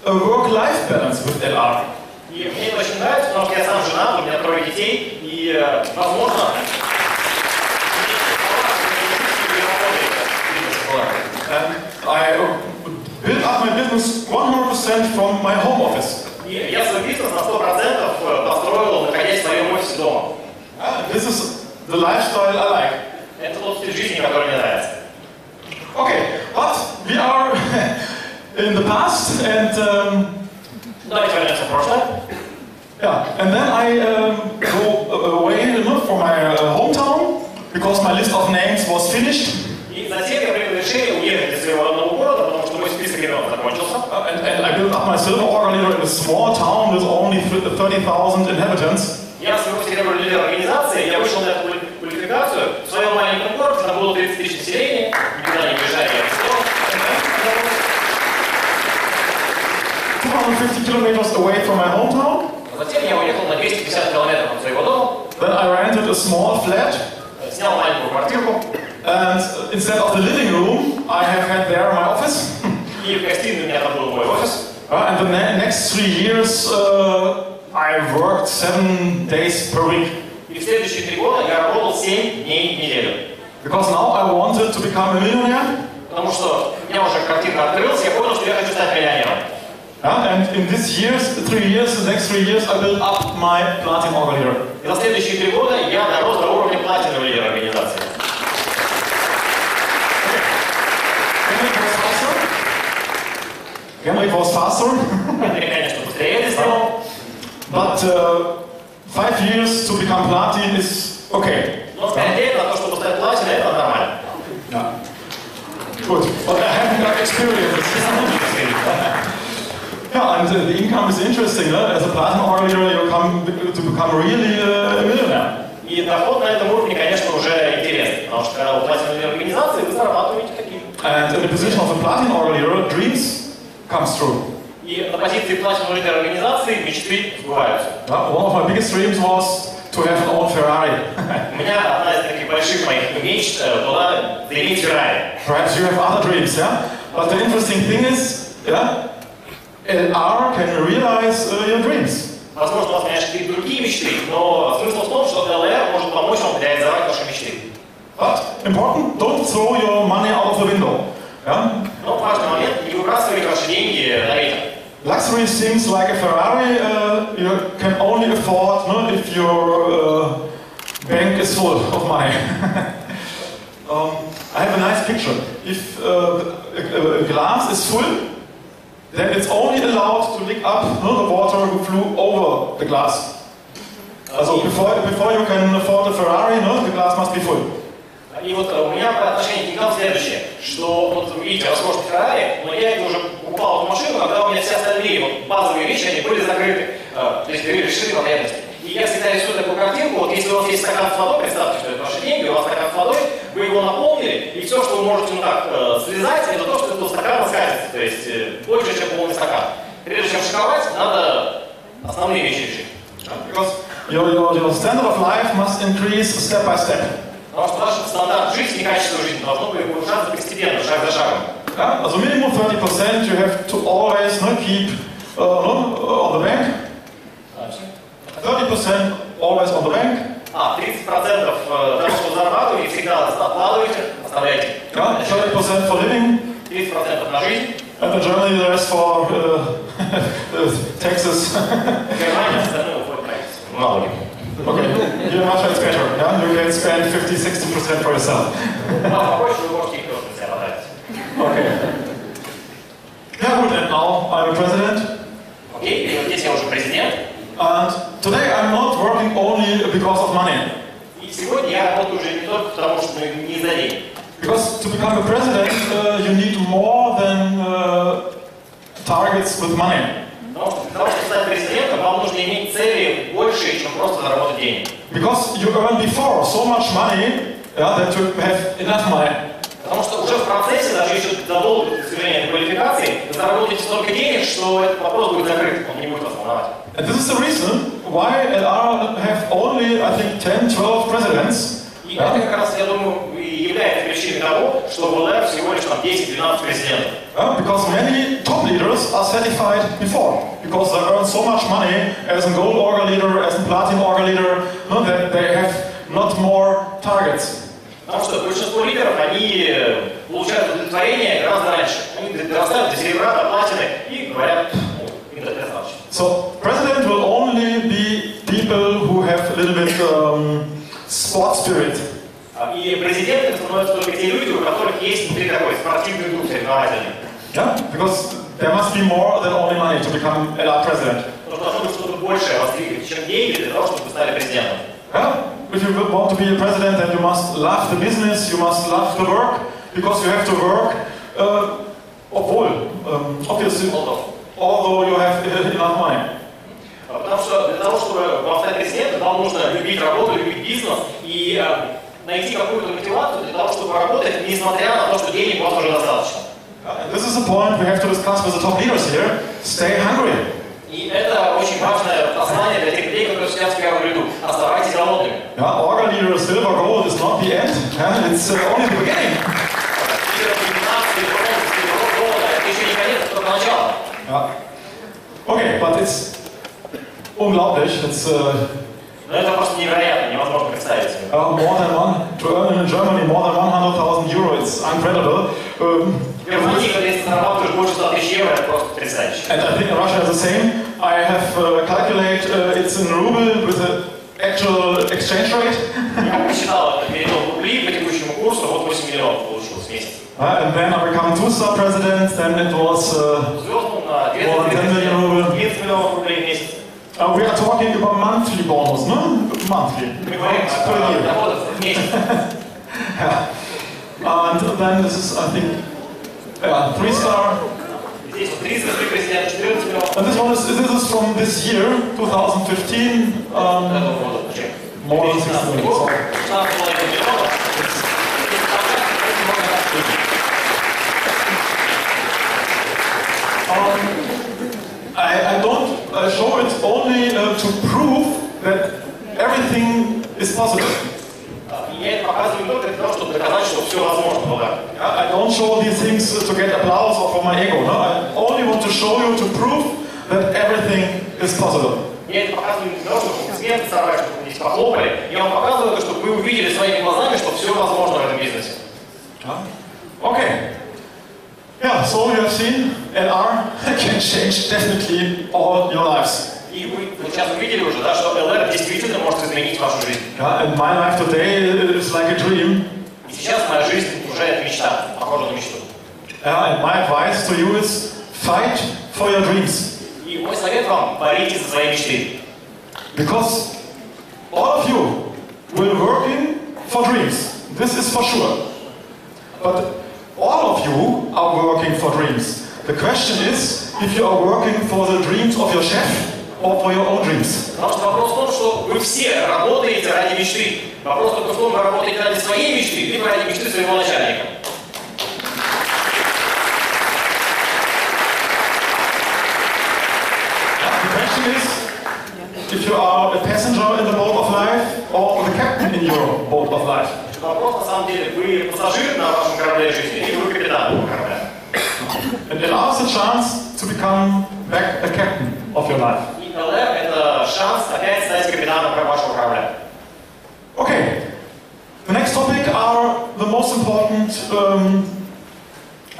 a work-life balance with LR. И мне это очень нравится, потому что я сам женат, у меня 3 детей, и возможно... And I built up my business 100% from my home office. И я свой бизнес на 100% построил, находясь в своем офисе дома. This is the lifestyle I like. Это тот стиль жизни, который мне нравится. Okay, but we are in the past, and Давайте вернемся в прошлое. yeah, and then I go away for my hometown because my list of names was finished. И затем я принял решение уехать из своего родного города, потому что мой список имен закончился. And I built up my silver order leader in a small town with only 30,000 inhabitants. Я своего серебряного лидера организации, я вышел на эту квалификацию в своем своем маленьком городе, там было 30 тысяч населения, никуда не уезжали, я все. 250 kilometers away from my hometown. Затем я уехал на 250 километров от своего дома. Then I rented a small flat. Снял маленькую квартирку. And instead of the living room, I have had there my office. И в гостиной у меня там был мой офис. And the next 3 years, I worked 7 days per week. И в следующие 3 года я работал 7 дней в неделю. Because now I wanted to become a millionaire. Потому что у меня уже картина открылась, я понял, что я хочу стать миллионером. And in these years, 3 years, the next 3 years, I built up my platinum organizer. И за следующие 3 года я дорос до уровня платинового лидера организации. It was faster. Я, конечно, быстрее это сделал. But 5 years to become platinum is okay. Но 5 лет на то, чтобы стать платиной, это нормально. Yeah. Good. But I haven't got experience. Yeah, and the income is interesting. As a platinum organizer, you come to become really a millionaire. И доход на этом уровне, конечно, уже интересный, потому что когда вы платиновой организации, вы зарабатываете такие. And in the position of a platinum organizer, dreams comes true. И на позиции платинового лидера организации мечты сбываются. One of my biggest dreams was to have an own Ferrari. У меня одна из таких больших моих мечт была заиметь Феррари. Perhaps you have other dreams, yeah? But the interesting thing is, yeah, LR can realize your dreams. Возможно, у вас, конечно, какие-то другие мечты, но смысл в том, что ЛР может помочь вам реализовать ваши мечты. But important, don't throw your money out of the window. Yeah? Но важный момент, не выбрасывайте ваши деньги на ветер. Luxury things like a Ferrari, you can only afford if your bank is full of money. I have a nice picture. If a glass is full, then it's only allowed to lick up the water who flew over the glass. So before you can afford a Ferrari, the glass must be full. И вот у меня отношение к деньгам следующее, что вот вы видите роскошный Феррари, но я это уже покупал эту машину, когда у меня все остальные вот базовые вещи, они были закрыты, то есть решили потребности. И я всегда рисую такую картинку, вот если у вас есть стакан с водой, представьте, что это ваши деньги, у вас стакан с водой, вы его наполнили, и все, что вы можете слезать, это то, что из стакана скатится, то есть больше, чем полный стакан. Прежде чем шиковать, надо основные вещи решить. Because your standard of life must increase step by step. Потому что ваш стандарт жизни и качество жизни должно повышаться постепенно, шаг за шагом. Yeah, so minimum 30% you have to always keep on the bank. 30% always on the bank. 30% того, что зарабатываете, всегда откладываете, оставляйте. Yeah, 30% for living. 30% на жизнь. And in Germany the rest for taxes. Германия остальное уходит на налоги. Okay, here much is better. Yeah, you can spend 50-60% for yourself. Okay. Yeah, good. And now I'm a president. Okay, здесь я уже президент. And today I'm not working only because of money. И сегодня я работаю уже не только потому, что не из-за денег. Because to become a president, you need more than targets with money. Потому что для того, чтобы стать президентом, вам нужно иметь цели больше, чем просто заработать деньги. Because you earned before so much money, that you have enough money. Потому что уже в процессе, даже еще задолго до достижения этой квалификации, вы заработаете столько денег, что этот вопрос будет закрыт, он не будет вас волновать. And this is the reason why LR have only, I think, 10-12 presidents. И это как раз, я думаю, и является причиной того, что в ЛР всего лишь там 10-12 президентов. Because many top leaders are certified before, because they earn so much money as a gold orga leader, as a platinum orga leader, that they have not more targets. Потому что большинство лидеров, они получают удовлетворение гораздо раньше. Они дорастают до серебра, до платины и говорят, им достаточно. So, president will only be people who have a little bit sport spirit. И президентами становятся только те люди, у которых есть внутри такой спортивный дух соревновательный. Yeah, because there must be more than only money to become LR president. Потому что должно быть что-то большее вас двигает, чем деньги, для того, чтобы вы стали президентом. Yeah? If you want to be a president, then you must love the business, you must love the work, because you have to work, obviously, although you have enough money. Потому что для того, чтобы вам стать президентом, вам нужно любить работу, любить бизнес и найти какую-то мотивацию для того, чтобы работать, несмотря на то, что денег у вас уже достаточно. This is a point we have to discuss with the top leaders here. Stay hungry. И это очень важное послание для тех людей, которые сейчас в первом ряду. Оставайтесь голодными. Yeah, organ leader silver gold is not the end. Yeah, it's only the beginning. Это еще не конец, это только начало. Yeah. Okay, but it's unglaublich. It's Но это просто невероятно, невозможно представить себе. to earn in Germany more than 100,000 euro. It's incredible. В Германии, когда ты зарабатываешь больше 100 000 евро, это просто потрясающе. And I think in Russia is the same. I have calculated it's in ruble with the actual exchange rate. Я посчитал это, перевел в рубли по текущему курсу, вот 8 миллионов получилось в месяц. And then I become two-star president. Then it was Звездным на 20 миллионов рублей в месяц. we are talking about monthly bonus, no? Monthly. Мы говорим о доходах в месяц. And then this is, I think, 3-star. Здесь вот 3 звезды президента, 14 миллионов. And this is from this year, 2015. Этого года, чек. More than 16 million. So, 16,5 миллионов. I don't show it only to prove that everything is possible. Я это показываю только для того, чтобы доказать, что все возможно было. I don't show these things to get applause or for my ego. No, I only want to show you to prove that everything is possible. Я это показываю не для того, чтобы аплодисменты собрать, чтобы здесь похлопали. Я вам показываю это, чтобы вы увидели своими глазами, что все возможно в этом бизнесе. Okay. Yeah, so you have seen LR can change definitely all your lives. И вы сейчас увидели уже, да, что LR действительно может изменить вашу жизнь. Yeah, and my life today is like a dream. И сейчас моя жизнь уже это мечта, похожа на мечту. Yeah, and my advice to you is fight for your dreams. И мой совет вам – боритесь за свои мечты. Because all of you will working for dreams. This is for sure. But all of you are working for dreams. The question is if you are working for the dreams of your chef or for your own dreams. Потому что вопрос в том, что вы все работаете ради мечты. Вопрос только в том, вы работаете ради своей мечты, либо ради мечты своего начальника. The question is if you are a passenger in the boat of life or the captain in your boat of life. Вопрос, на самом деле, вы пассажир на вашем корабле жизни, или вы капитан этого корабля? And it allows a chance to become back a captain of your life. И LR – это шанс опять стать капитаном вашего корабля. Okay. The next topic are the most important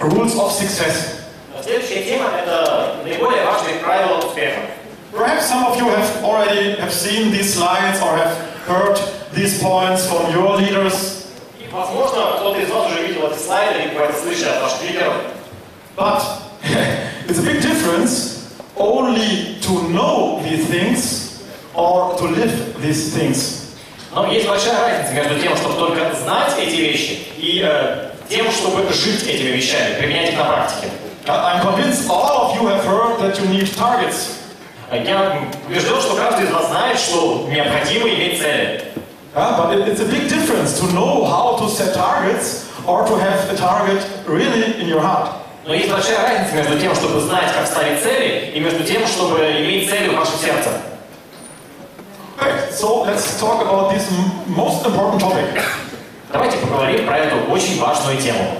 rules of success. Следующая тема – это наиболее важные правила успеха. Perhaps some of you have already seen these slides or have heard these points from your leaders. И, возможно, кто-то из вас уже видел эти слайды, либо это слышали от ваших лидеров. But it's a big difference only to know these things or to live these things. Но есть большая разница между тем, чтобы только знать эти вещи, и тем, чтобы жить этими вещами, применять их на практике. I'm convinced all of you have heard that you need targets. Я убежден, что каждый из вас знает, что необходимо иметь цели. But it's a big difference to know how to set targets or to have a target really in your heart. Но есть большая разница между тем, чтобы знать, как ставить цели, и между тем, чтобы иметь цели в вашем сердце. Okay, so let's talk about this most important topic. Давайте поговорим про эту очень важную тему.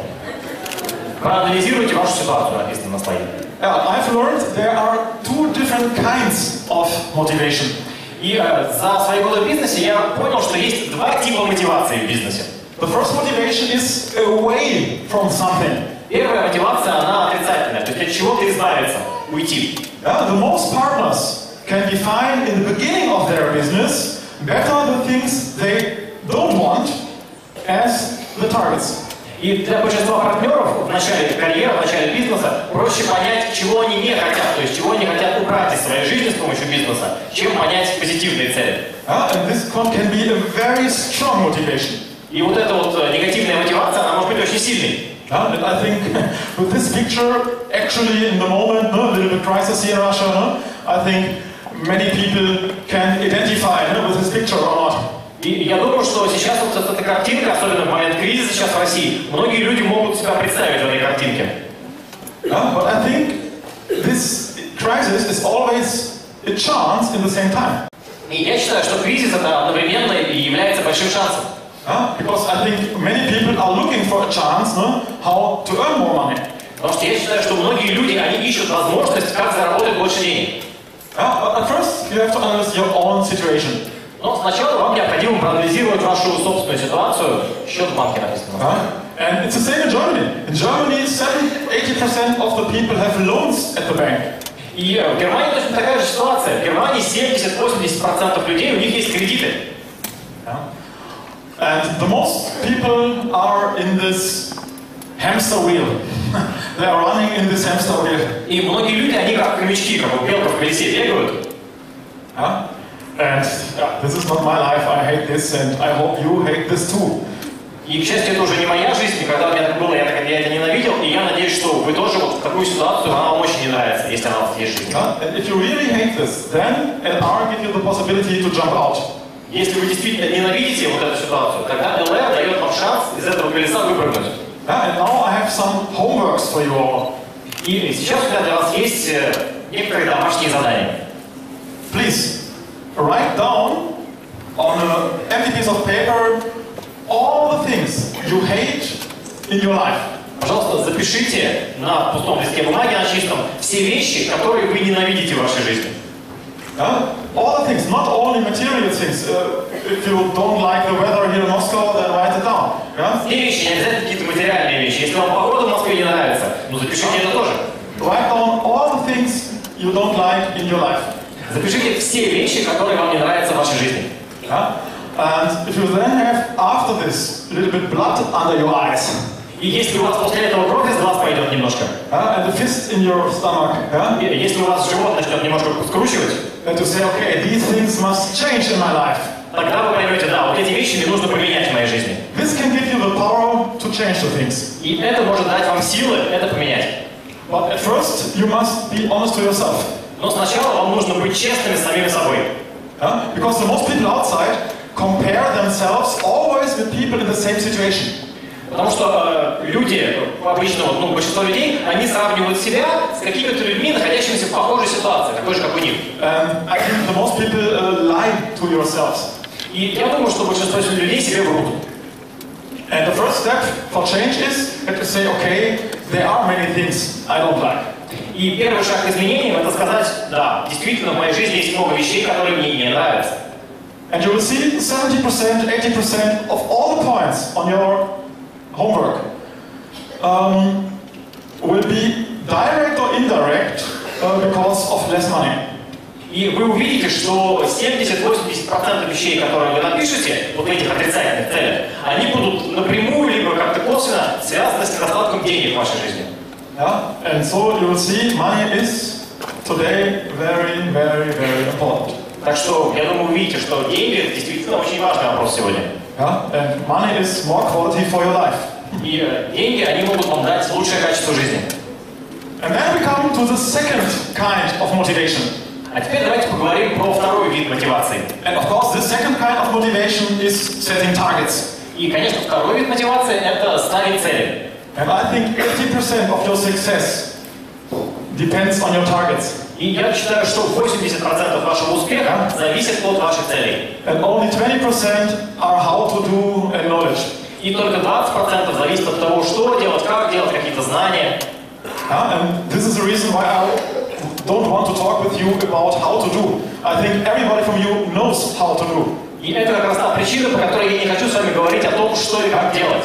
Проанализируйте вашу ситуацию, написано на слайде. I've learned there are two different kinds of motivation. И за свои годы в бизнесе я понял, что есть два типа мотивации в бизнесе. The first motivation is away from something. Первая мотивация, она отрицательная, то есть от чего-то избавиться, уйти. The most partners can define in the beginning of their business better the things they don't want as the targets. И для большинства партнеров в начале карьеры, в начале бизнеса проще понять, чего они не хотят, то есть чего они хотят убрать из своей жизни с помощью бизнеса, чем понять позитивные цели. And this can be a very strong motivation. И вот эта вот негативная мотивация, она может быть очень сильной. And I think with this picture, actually in the moment, a little bit crisis here in Russia, I think many people can identify with this picture or not. И я думаю, что сейчас вот эта картинка, особенно в момент кризиса сейчас в России, многие люди могут себя представить в этой картинке. But I think this crisis is always a chance in the same time. И я считаю, что кризис это одновременно и является большим шансом. Because I think many people are looking for a chance, how to earn more money. Потому что я считаю, что многие люди, они ищут возможность, как заработать больше денег. But at first, you have to analyze your own situation. Но сначала вам необходимо проанализировать вашу собственную ситуацию. Счет в банке написано. And it's the same in Germany. In Germany, 80% of the people have loans at the bank. И в Германии точно такая же ситуация. В Германии 70-80% людей, у них есть кредиты. And the most people are in this hamster wheel. They are running in this hamster wheel. И многие люди, они как хомячки, как белка в колесе бегают. And this is not my life. I hate this, and I hope you hate this too. И, к счастью, это уже не моя жизнь. Когда у меня так было, я это ненавидел. И я надеюсь, что вы тоже вот в такую ситуацию, она вам очень не нравится, если она у вас есть жизнь. And if you really hate this, then LR gives you the possibility to jump out. Если вы действительно ненавидите вот эту ситуацию, тогда LR дает вам шанс из этого колеса выпрыгнуть. And now I have some homeworks for you all. И сейчас у меня для вас есть некоторые домашние задания. Please write down on an empty piece of paper all the things you hate in your life. Пожалуйста, запишите на пустом листке бумаги, на чистом, все вещи, которые вы ненавидите в вашей жизни. All the things, not only material things. If you don't like the weather here in Moscow, then write it down. Все вещи, не обязательно какие-то материальные вещи. Если вам погода в Москве не нравится, ну запишите это тоже. Write down all the things you don't like in your life. Запишите все вещи, которые вам не нравятся в вашей жизни. And if you then have after this a little bit blood under your eyes. И если у вас после этого кровь из глаз пойдет немножко, and a fist in your stomach, если у вас живот начнет немножко скручивать, and to say, okay, these things must change in my life. Тогда вы поймете, да, вот эти вещи мне нужно поменять в моей жизни. This can give you the power to change the things. И это может дать вам силы это поменять. But at first, you must be honest to yourself. Но сначала вам нужно быть честными с самими собой. Because the most people outside compare themselves always with people in the same situation. Потому что люди, обычно, большинство людей, они сравнивают себя с какими-то людьми, находящимися в похожей ситуации, такой же, как у них. And I think the most people lie to yourselves. И я думаю, что большинство людей себе врут. And the first step for change is to say, okay, there are many things I don't like. И первый шаг к изменениям – это сказать, да, действительно, в моей жизни есть много вещей, которые мне не нравятся. And you will see 70%, 80% of all the points on your homework will be direct or indirect because of less money. И вы увидите, что 70-80% вещей, которые вы напишете, вот этих отрицательных целях, они будут напрямую либо как-то косвенно связаны с недостатком денег в вашей жизни. And so you will see money is today very, very, very important. Так что, я думаю, вы увидите, что деньги – это действительно очень важный вопрос сегодня. And money is more quality for your life. И деньги, они могут вам дать лучшее качество жизни. And then we come to the second kind of motivation. А теперь давайте поговорим про второй вид мотивации. And of course, the second kind of motivation is setting targets. И, конечно, второй вид мотивации – это ставить цели. And I think 80% of your success depends on your targets. И я считаю, что 80% вашего успеха зависит от ваших целей. And only 20% are how to do and knowledge. И только 20% зависит от того, что делать, как делать, какие-то знания. And this is the reason why I don't want to talk with you about how to do. I think everybody from you knows how to do. И это как раз та причина, по которой я не хочу с вами говорить о том, что и как делать.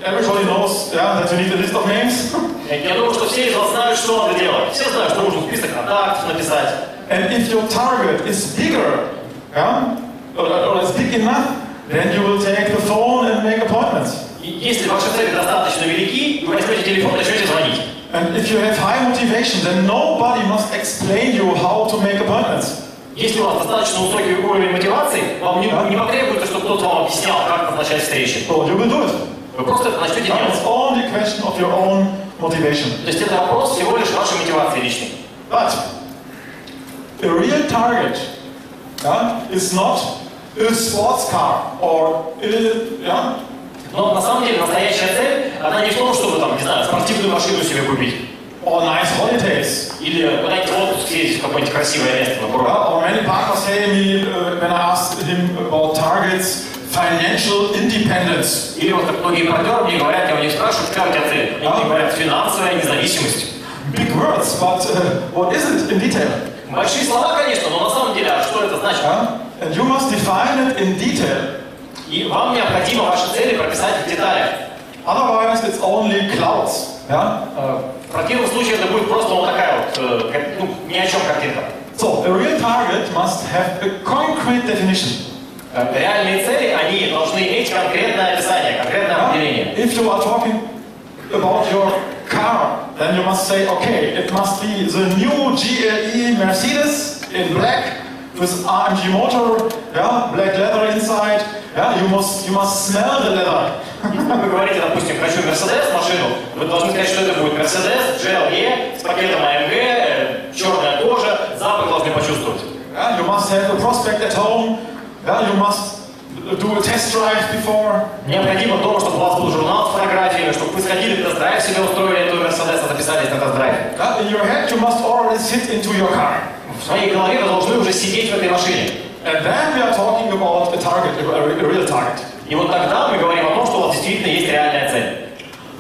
Everybody knows that you need a list of names. Я думаю, что все из вас знают, что надо делать. Все знают, что нужно список контактов написать. And if your target is bigger, or is big enough, then you will take the phone and make appointments. И если ваши цели достаточно велики, вы возьмете телефон и начнете звонить. And if you have high motivation, then nobody must explain you how to make appointments. Если у вас достаточно высокий уровень мотивации, вам не потребуется, чтобы кто-то вам объяснял, как назначать встречи. So you will do it. Вы просто это начнете делать. It's only a question of your own motivation. То есть это вопрос всего лишь вашей мотивации личной. But a real target is not a sports car or yeah. Но на самом деле настоящая цель, она не в том, чтобы там, не знаю, спортивную машину себе купить. Or nice holidays. Или куда-нибудь в отпуск съездить в какое-нибудь красивое место на курорт. Or many partners say to me when I asked him about targets, financial independence. Или вот как многие партнеры мне говорят, я у них спрашиваю, какая у тебя цель? Они мне говорят, финансовая независимость. Big words, but what is it in detail? Большие слова, конечно, но на самом деле, а что это значит? And you must define it in detail. И вам необходимо ваши цели прописать в деталях. Otherwise, it's only clouds. Yeah? В противном случае это будет просто вот такая вот, ни о чем картинка. So, a real target must have a concrete definition. Реальные цели, они должны иметь конкретное описание, конкретное определение. If you are talking about your car, then you must say, okay, it must be the new GLE Mercedes in black with AMG motor, yeah, black leather inside. Yeah, you must smell the leather. Если вы говорите, допустим, хочу Mercedes машину, вы должны сказать, что это будет Mercedes GLE с пакетом AMG, черная кожа, запах должны почувствовать. Yeah, you must have a prospect at home. Yeah, you must do a test drive before. Необходимо дома, чтобы у вас был журнал с фотографиями, чтобы вы сходили в тест-драйв, себе устроили эту Mercedes, записались на тест-драйв. Yeah, in your head, you must already sit into your car. В своей голове вы должны уже сидеть в этой машине. And then we are talking about a target, a real target. И вот тогда мы говорим о том, что у вас действительно есть реальная цель.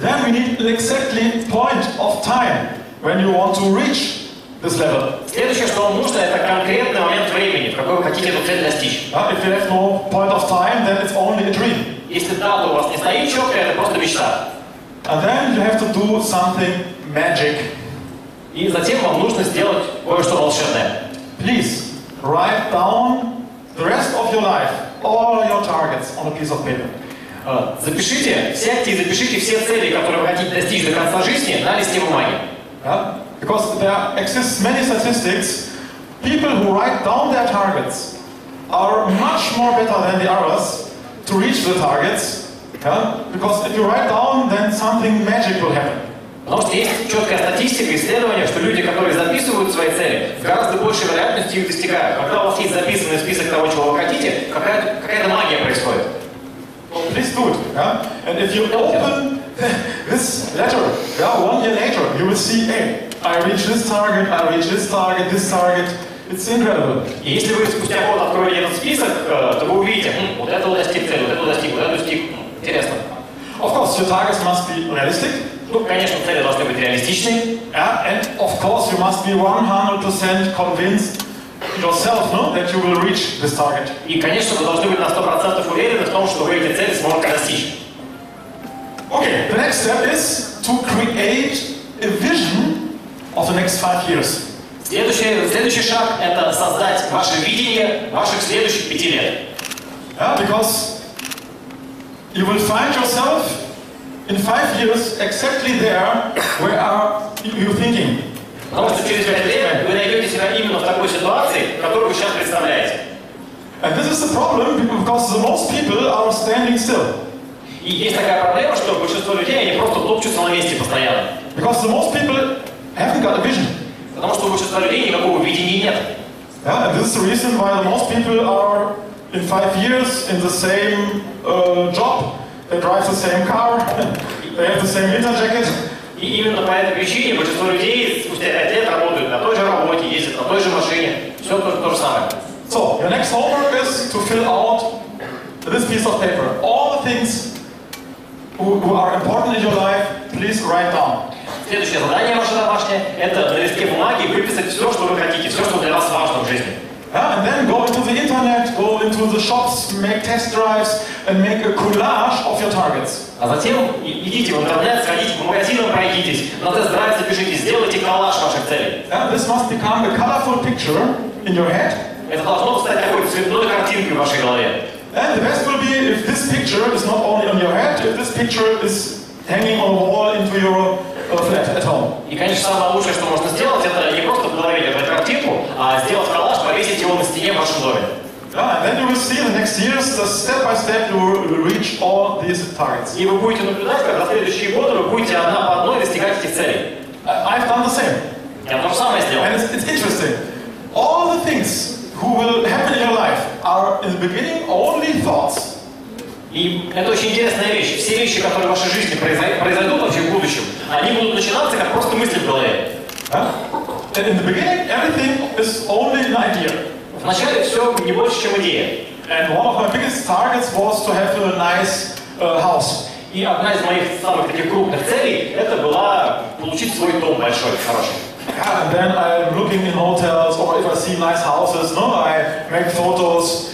Then we need an exactly point of time when you want to reach this level. Следующее, что вам нужно, это конкретный момент времени, в какой вы хотите эту цель достичь. If you have no point of time, then it's only a dream. Если дата у вас не стоит четко, это просто мечта. And then you have to do something magic. И затем вам нужно сделать кое-что волшебное. Please write down the rest of your life, all your targets on a piece of paper. Запишите, сядьте и запишите все цели, которые вы хотите достичь до конца жизни, на листе бумаги. Yeah? Because there exists many statistics, people who write down their targets are much more better than the others to reach the targets. Yeah? Because if you write down, then something magic will happen. Потому что есть четкая статистика, исследования, что люди, которые записывают свои цели, с гораздо большей вероятностью их достигают. Когда у вас есть записанный список того, чего вы хотите, какая-то магия происходит. Please do it. Yeah? And if you open this letter, yeah, 1 year later, you will see, hey, I reached this target, this target. It's incredible. И если вы спустя год откроете этот список, то вы увидите, вот этого достиг цели, вот этого достиг, вот этого достиг. Интересно. Of course, your targets must be realistic. Ну, конечно, цели должны быть реалистичны. Yeah, and of course, you must be 100% convinced yourself, no, that you will reach this target. И, конечно, вы должны быть на 100% уверены в том, что вы эти цели сможете достичь. Okay, the next step is to create a vision of the next 5 years. Следующий шаг – это создать ваше видение ваших следующих 5 лет. Yeah, because you will find yourself in 5 years exactly there where are you thinking. Потому что через 5 лет вы найдете себя именно в такой ситуации, которую вы сейчас представляете. And this is the problem because the most people are standing still. И есть такая проблема, что большинство людей, они просто топчутся на месте постоянно. Because the most people haven't got a vision. Потому что у большинства людей никакого видения нет. Yeah, and this is the reason why the most people are in 5 years in the same job. They drive the same car, they have the same winter jacket. И именно по этой причине большинство людей спустя 5 лет работают на той же работе, ездят на той же машине. Все то же самое. So, your next homework is to fill out this piece of paper. All the things who are important in your life, please write down. Следующее задание ваше домашнее – это на листке бумаги выписать все, что вы хотите, все, что для вас важно в жизни. Yeah, and then go into the internet, go into the shops, make test drives, and make a collage of your targets. А затем идите в интернет, сходите по магазинам, пройдитесь, на тест-драйв запишите, сделайте коллаж ваших целей. Yeah, this must become a colorful picture in your head. Это должно стать такой цветной картинкой в вашей голове. And the best will be if this picture is not only on your head, if this picture is hanging on a wall into your flat at home. И, конечно, самое лучшее, что можно сделать, это не просто в голове держать картинку, а сделать коллаж, повесить его на стене в вашем доме. Yeah, and then you will see in the next years, the step by step, you will reach all these targets. И вы будете наблюдать, как на следующие годы вы будете одна по одной достигать этих целей. I've done the same. Я то же самое сделал. And it's interesting. All the things who will happen in your life are in the beginning only thoughts. И это очень интересная вещь. Все вещи, которые в вашей жизни произойдут вообще в будущем, они будут начинаться как просто мысли в голове. And in the beginning, everything is only an idea. Вначале все не больше, чем идея. And one of my biggest targets was to have a nice house. И одна из моих самых таких крупных целей, это была получить свой дом большой, хороший. And then I'm looking in hotels, or if I see nice houses, I make photos.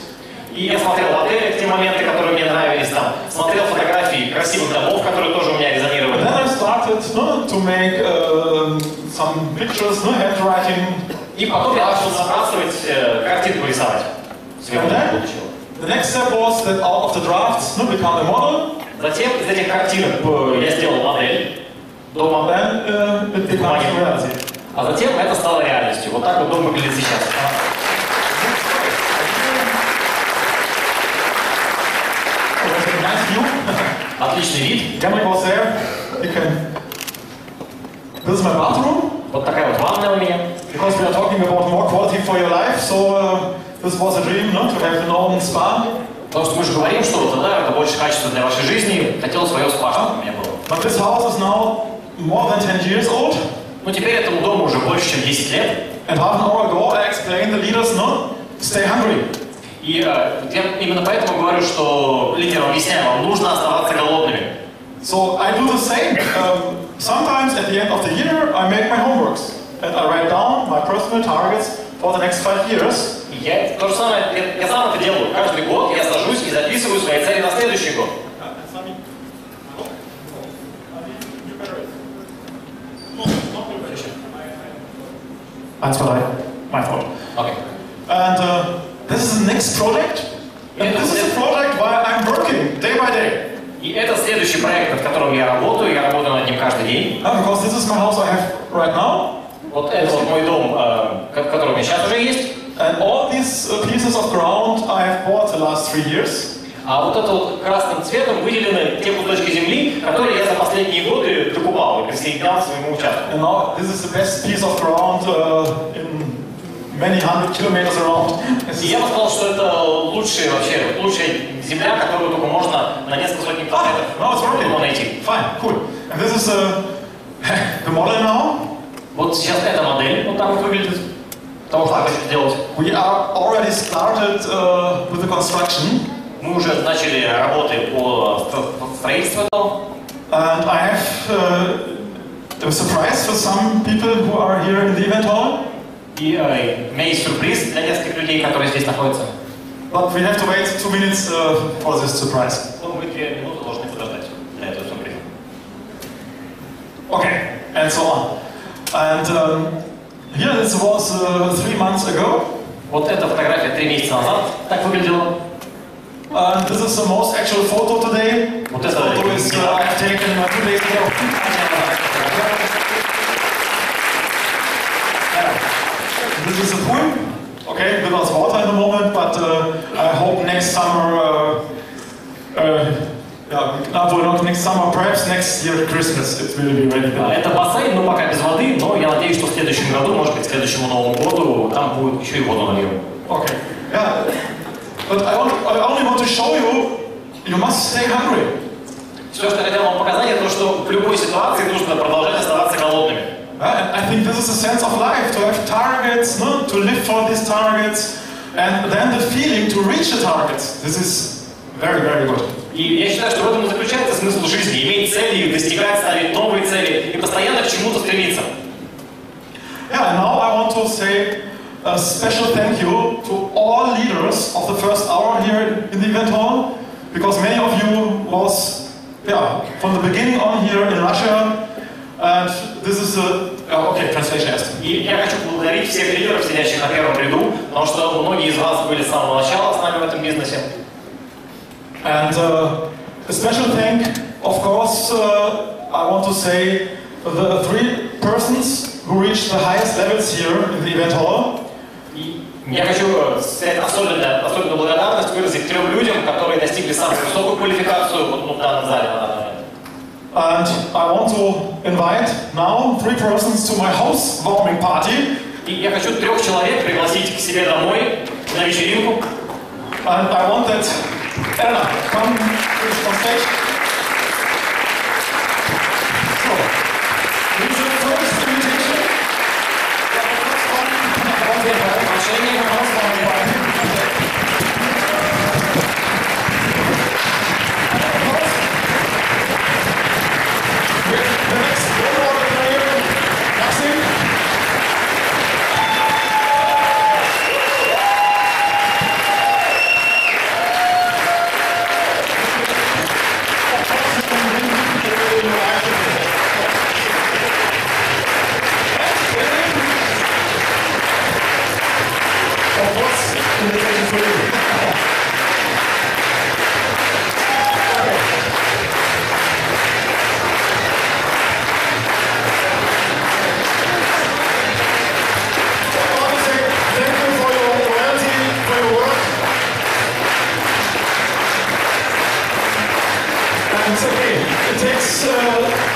И я смотрел отели в те моменты, которые мне нравились там, смотрел фотографии красивых домов, которые тоже у меня резонировали. And then I started to make some pictures, handwriting. И потом я начал забрасывать картинку рисовать. The next step was that out of the drafts, become a model. Затем из этих картинок я сделал модель дома. Then it becomes reality. А затем это стало реальностью. Вот так вот дом выглядит сейчас. Nice view. Отличный вид. Henrik was there. You can. This is my bathroom. Вот такая вот ванная у меня. Because we are talking about more quality for your life, so this was a dream, to have an own spa. Потому что мы же говорим, что да, это больше качества для вашей жизни. Хотел свое спа, чтобы у меня было. But this house is now more than 10 years old. Но теперь этому дому уже больше, чем 10 лет. And half an hour ago I explained the leaders, stay hungry. И я именно поэтому говорю, что лидерам объясняю, вам нужно оставаться голодными. So I do the same. Sometimes at the end of the year I make my homeworks and I write down my personal targets for the next 5 years. Я то же самое, я сам это делаю. Каждый год я сажусь и записываю свои цели на следующий год. That's what my fault. Okay. And this is the next project. And this is a project where I'm working day by day. И это следующий проект, над которым я работаю над ним каждый день. Because this is my house I have right now. Вот это вот мой дом, который у меня сейчас уже есть. And all these pieces of ground I have bought the last 3 years. А вот это вот красным цветом выделены те кусочки земли, которые я за последние годы докупал и присоединял к своему участку. And now this is the best piece of ground in many hundred kilometers around. И я бы сказал, что это лучшая земля, которую только можно на несколько сотен километров найти. Fine, cool. And this is the model now. Вот сейчас эта модель, вот так вот выглядит, того, что я хочу сделать. We are already started with the construction. Мы уже начали работы по строительству этого. And I have a surprise for some people who are here in the event hall. И у меня есть сюрприз для нескольких людей, которые здесь находятся. But we have to wait 2 minutes for this surprise. Но мы 2 минуты должны подождать для этого сюрприза. Okay, and so on. And here this was 3 months ago. Вот эта фотография 3 месяца назад так выглядела. And this is the most actual photo today. Вот This это photo is I've taken 2 days ago. This is a pool. Okay, without water in the moment, but I hope next summer, not next summer, perhaps next year Christmas it will be ready. Это бассейн, но пока без воды, но я надеюсь, что в следующем году, может быть, к следующему Новому году, там будет еще и воду нальем. Okay, yeah. But I only want to show you must stay hungry. Все, что я хотел вам показать, это то, что в любой ситуации нужно продолжать оставаться голодными. I think this is a sense of life, to have targets, to live for these targets, and then the feeling to reach the targets. This is very, very good. И я считаю, что в этом и заключается смысл жизни. Иметь цели, достигать, ставить новые цели и постоянно к чему-то стремиться. Yeah, and now I want to say a special thank you to all leaders of the first hour here in the event hall, because many of you was, from the beginning on here in Russia, and this is translation yes. И я хочу поблагодарить всех лидеров, сидящих на первом ряду, потому что многие из вас были с самого начала с нами в этом бизнесе. And a special thank, of course, I want to say the 3 persons who reached the highest levels here in the event hall. И я хочу сказать особенную благодарность выразить 3 людям, которые достигли самую высокую квалификацию в данном зале на данный момент. And I want to invite now 3 persons to my house warming party. И я хочу 3 человек пригласить к себе домой на вечеринку. And I want that Anna come on stage. So, here's your first invitation. Приглашение, пожалуйста, The next football player, Maxim.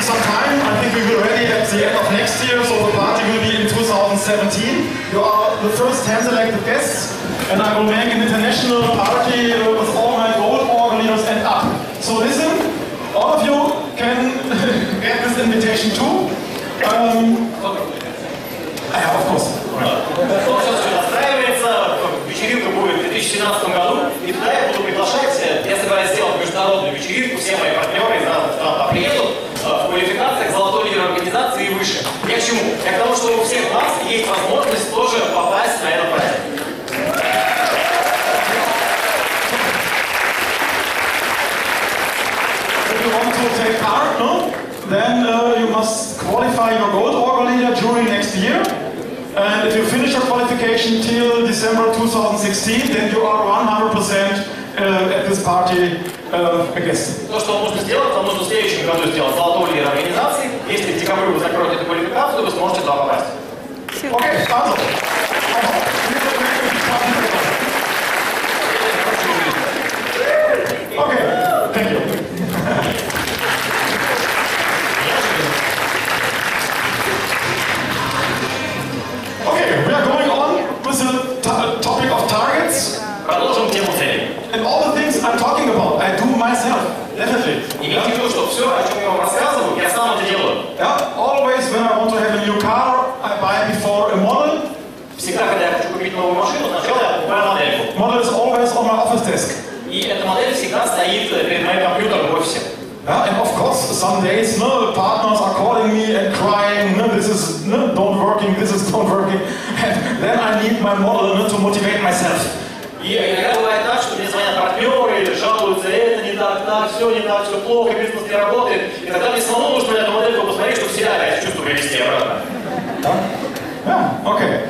Some time. I think we will ready at the end of next year, so the party will be in 2017. You are the first hand-selected guests, and I will make an international party with all my gold organizers and up. So listen, all of you can get this invitation too. Of course. Вечеринка будет в 2017 году, и туда я буду приглашать, я собираюсь сделать международную вечеринку, все мои партнеры из разных стран приедут в квалификациях золотой лидер организации и выше. Я к чему? Я к тому, что у всех нас есть возможность тоже попасть на этот праздник. If you want to take part, no? Then you must qualify your gold org leader during next year. And if you finish your qualification till December 2016, then you are 100% at this party a guest. То, что вам нужно сделать, вам нужно в следующем году сделать золотой лидер организации. Если в декабре вы закроете эту квалификацию, вы сможете туда попасть. Okay, also. Okay, thank you. Okay, we are going on with the topic of targets. Продолжим тему целей. And all the things I'm talking about, I do myself, definitely. Имейте в виду, что все, о чем я вам рассказываю, я сам это делаю. Yeah, always when I want to have a new car, I buy before a model. Всегда, когда я хочу купить новую машину, сначала я покупаю модельку. Model is always on my office desk. И эта модель всегда стоит перед моим компьютером в офисе. Yeah, and of course, some days, no, the partners are calling me and crying, no, this is no, don't working, this is not working, and then I need my model no, to motivate myself. И иногда бывает так, что мне звонят партнеры или жалуются, это не так, все не так, все плохо, бизнес не работает. И тогда мне самому нужно на эту модельку посмотреть, чтобы себя опять чувство привести обратно. Yeah, okay.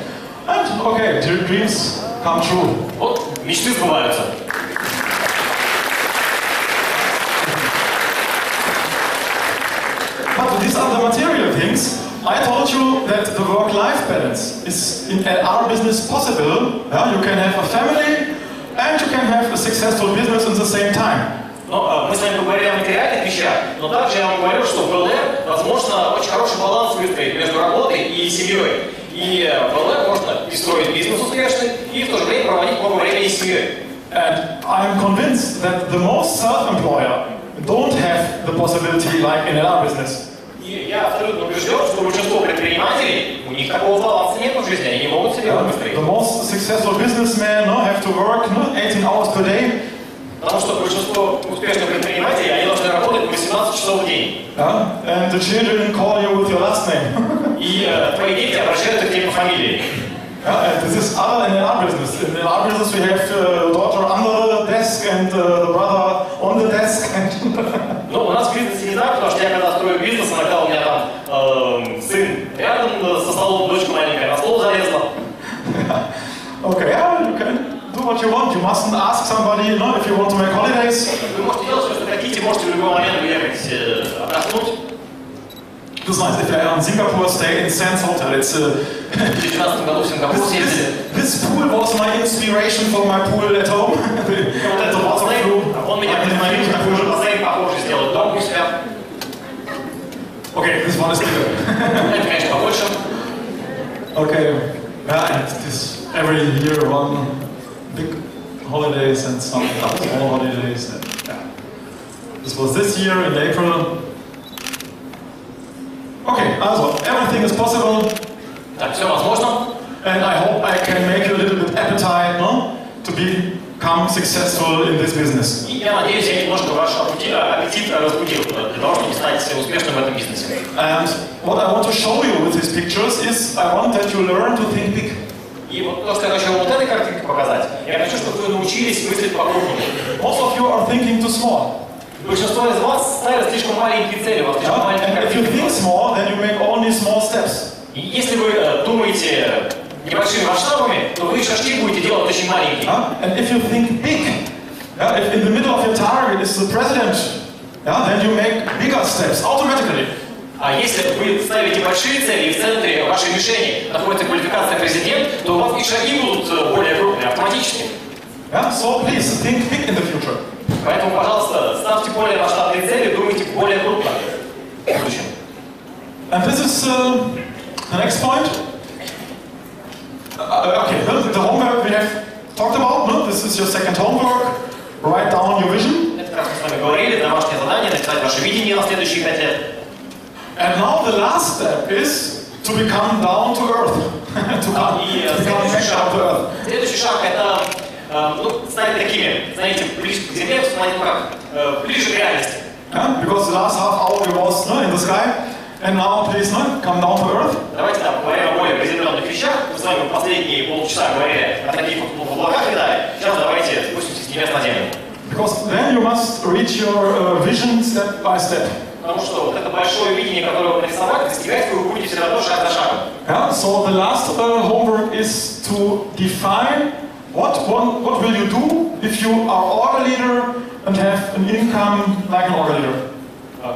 And okay, dreams come true. Вот мечты сбываются. But these are the material things. I told you that the work-life balance is in our business possible. Yeah, you can have a family and you can have a successful business in the same time. Но мы с вами поговорили о материальных вещах, но также я вам говорю, что в БЛР возможно очень хороший баланс выстроить между работой и семьей. И в БЛР можно и строить бизнес успешный, и в то же время проводить много времени с семьей. And I'm convinced that the most self-employer don't have the possibility like in our business. И я абсолютно убежден, что большинство предпринимателей, у них такого баланса нет в жизни, они не могут себе его выстроить. The most successful businessmen have to work 18 hours per day. Потому что большинство успешных предпринимателей, они должны работать 18 часов в день. And the children call you with your last name. И твои дети обращаются к тебе по фамилии. And this is other in our business. In our business we have daughter under the desk and the brother on the desk. Ну, у нас в бизнесе не так, потому что я когда строю бизнес, иногда у меня там сын рядом со столом, дочка маленькая на стол залезла. Okay, yeah, you can do what you want. You mustn't ask somebody, you know, if you want to make holidays. Вы можете делать все, что хотите, можете в любой момент уехать отдохнуть. It's nice if you're in Singapore, stay in Sands Hotel. It's В 2019 году в Сингапур съездили. This pool was my inspiration for my pool at home. Вот этот бассейн, он меня вдохновил, такой же бассейн похожий сделать дом у себя. Okay, this one is bigger. Это, конечно, побольше. Okay, yeah, and this every year one big holidays and some small holidays. And, yeah. This was this year in April. Okay, also, everything is possible. Так, все возможно. And I hope I can make you a little bit appetite, no? To become successful in this business. И я надеюсь, я немножко ваш аппетит разбудил для того, чтобы стать успешным в этом бизнесе. And what I want to show you with these pictures is I want that you learn to think big. И вот то, что я хочу вот этой картинкой показать, я хочу, чтобы вы научились мыслить по-крупному. Most of you are thinking too small. Большинство из вас ставят слишком маленькие цели, у вас слишком маленькие And if you картинки. think small, then you make only small steps. И если вы думаете небольшими масштабами, то вы шажки будете делать очень маленькие. And if you think big, if in the middle of your target is the president, then you make bigger steps automatically. А если вы ставите большие цели и в центре вашей мишени находится квалификация президент, то у вас и шаги будут более крупные, автоматически. So please think big in the future. Поэтому, пожалуйста, ставьте более масштабные цели, думайте более крупно в будущем. And this is the next point. Okay, the homework we have talked about. No? This is your second homework. Write down your vision. Это как мы с вами говорили, домашнее задание, написать ваше видение на следующие 5 лет. And now the last step is to become down to earth. To become down to earth. Следующий шаг это стать такими, знаете, ближе к земле, ближе к реальности. Because the last half hour we was in the sky, and now please come down to earth. Давайте поговорим о более приземленных вещах. Мы с вами последние полчаса говорили о таких вот в облаках летали. Сейчас давайте спустимся с небес на землю. Because then you must reach your vision step by step. Потому что вот это большое видение, которое вы нарисовали, достигать вы будете все равно шаг за шагом. So the last homework is to define what will you do if you are order leader and have an income like an order leader.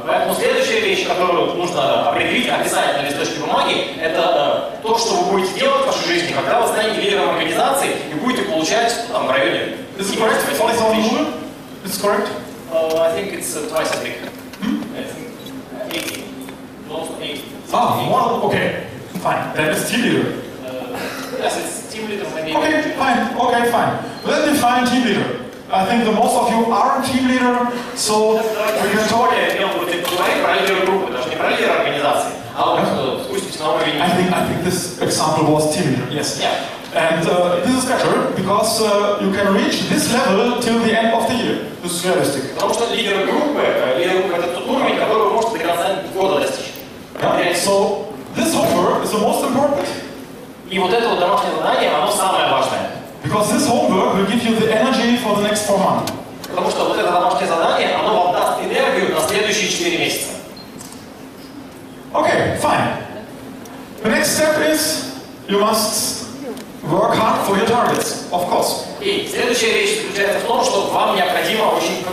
Поэтому следующая вещь, которую нужно определить, описать на листочке бумаги, это то, что вы будете делать в вашей жизни, когда вы станете лидером организации и будете получать в районе. Is it correct? It's correct? I think it's twice as big. I think 80. Close to 80. Okay. Fine. Then it's team leader. Yes, it's team leader maybe. Okay, fine. Let's define team leader. I think the most of you are a team leader, so we can talk. Говорим про лидера группы, даже не про лидера организации, а вот спустимся на уровень. I think this example was team leader. Yes. Yeah. And this is better because you can reach this level till the end of the year. This is realistic. Потому что лидер группы это тот уровень, который вы можете до конца года достичь. So this homework is the most important. И вот это вот домашнее задание, оно самое важное. Because this homework will give you the energy for the next 4 months. Потому что вот это домашнее задание, оно вам даст энергию на следующие 4 месяца. Okay, fine. The next step is you must work hard for your targets, of course. И следующая вещь заключается в том, что вам необходимо очень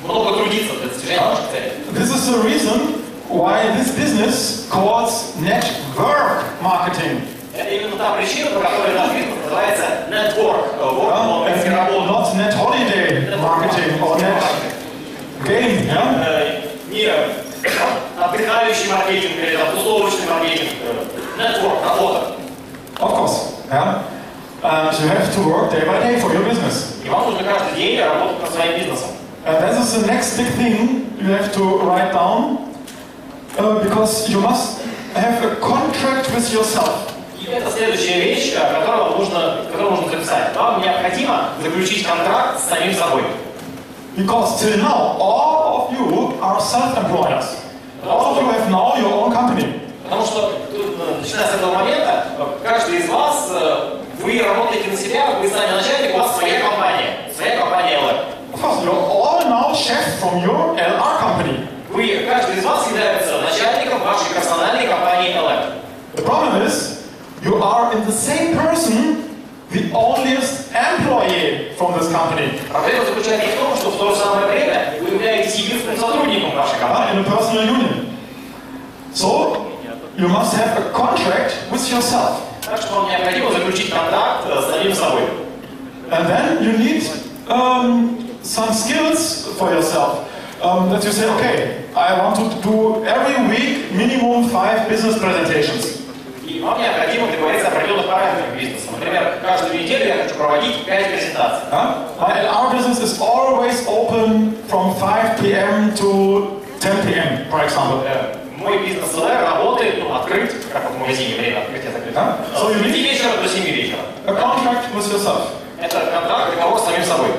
много трудиться для достижения ваших целей. This is the reason why this business calls network marketing. Это именно та причина, по которой наш бизнес называется network. Not net holiday marketing or net game. Не отдыхающий маркетинг или тусовочный маркетинг. Network, работа. Of course. And you have to work day by day for your business. И вам нужно каждый день работать над своим бизнесом. And this is the next big thing you have to write down, because you must have a contract with yourself. И это следующая вещь, которую нужно записать. Вам необходимо заключить контракт с самим собой. Because till now, all of you are self-employers. All of you have now your own company. Потому что, начиная с этого момента, каждый из вас, вы работаете на себя, вы сами начальник, у вас своя компания LR. Of course, you're all now chef from your LR company. Каждый из вас является начальником вашей персональной компании LR. The problem is, you are in the same person the onlyest employee from this company. Проблема заключается в том, что в то же самое время вы являетесь единственным сотрудником вашей компании. In a personal union. So, you must have a contract with yourself. Так что вам необходимо заключить контракт с самим собой. And then you need some skills for yourself. That you say, okay, I want to do every week minimum 5 business presentations. И вам необходимо договориться о определенных параметрах бизнеса. Например, каждую неделю я хочу проводить 5 презентаций. Our business is always open from 5 p.m. to 10 p.m., for example. Мой бизнес работает, открыт, как в магазине, время открытия-закрытия. So С you 5 need вечера до 7 вечера. a contract with yourself. Это контракт, договор с самим собой.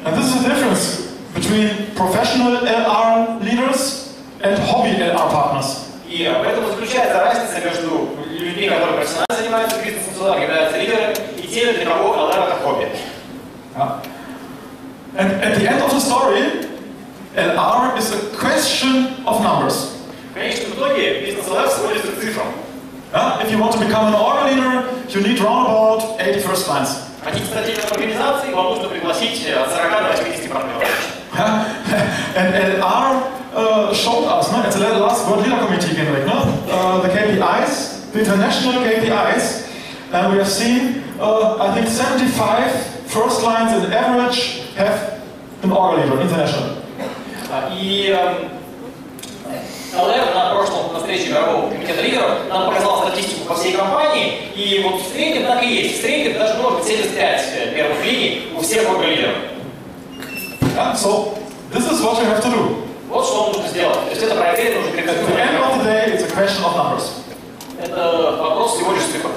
And this is the difference between professional LR leaders and hobby LR partners. И в этом заключается разница между людьми, которые профессионально занимаются бизнесом, являются лидерами, и теми, для кого LR это хобби. And at the end of the story, LR is a question of numbers. В конечном итоге бизнес LR сводится к цифрам. If you want to become an order leader, you need round about 80 first lines. Хотите стать лидером организации, вам нужно пригласить от 40 до 80 партнеров. And LR showed us, at the last World Leader Committee, the KPIs, the international KPIs, and we have seen, I think 75 first lines in average have an order leader, international. И ЛР на встрече мирового комитета лидеров нам показал статистику по всей компании, и вот в среднем так и есть. В среднем даже может быть 75 первых линий у всех орг-лидеров. So, this is what you have to do. Вот что вам нужно сделать. То есть это проверить нужно At the end of the day, it's a question of numbers. Это вопрос всего лишь цифр.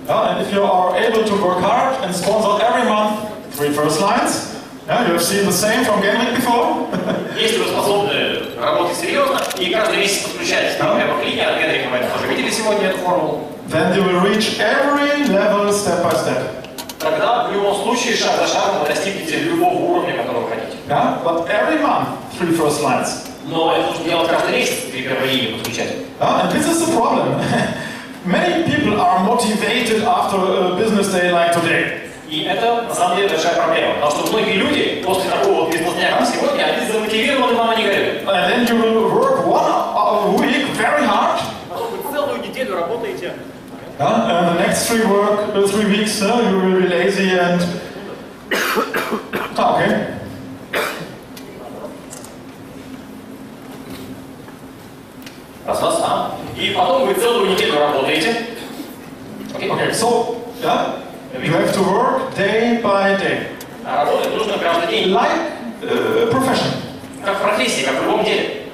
And if you are able to work hard and sponsor every month 3 first lines, you have seen the same from Genrik before. Если вы способны работать серьезно и каждый месяц подключать первых линий, от Генрика мы тоже видели сегодня эту формулу, then you will reach every level step by step. Тогда в любом случае шаг за шагом вы достигнете любого уровня, который вы хотите. But every month 3 first lines. Но это нужно делать каждый месяц, 3 первые линии подключать. And this is the problem. Many people are motivated after a business day like today. И это, на самом деле, большая проблема. Потому что многие люди после такого бизнес-дня, как сегодня, они замотивированы, мама не горюют. And then you will work 1 week very hard. Потом вы целую неделю работаете. And the next 3 weeks, you will be lazy and... Okay. Раз. И потом вы целую неделю работаете. Okay, so, you have to work day by day. А работать нужно каждый день. Like profession. Как в профессии, как в любом деле.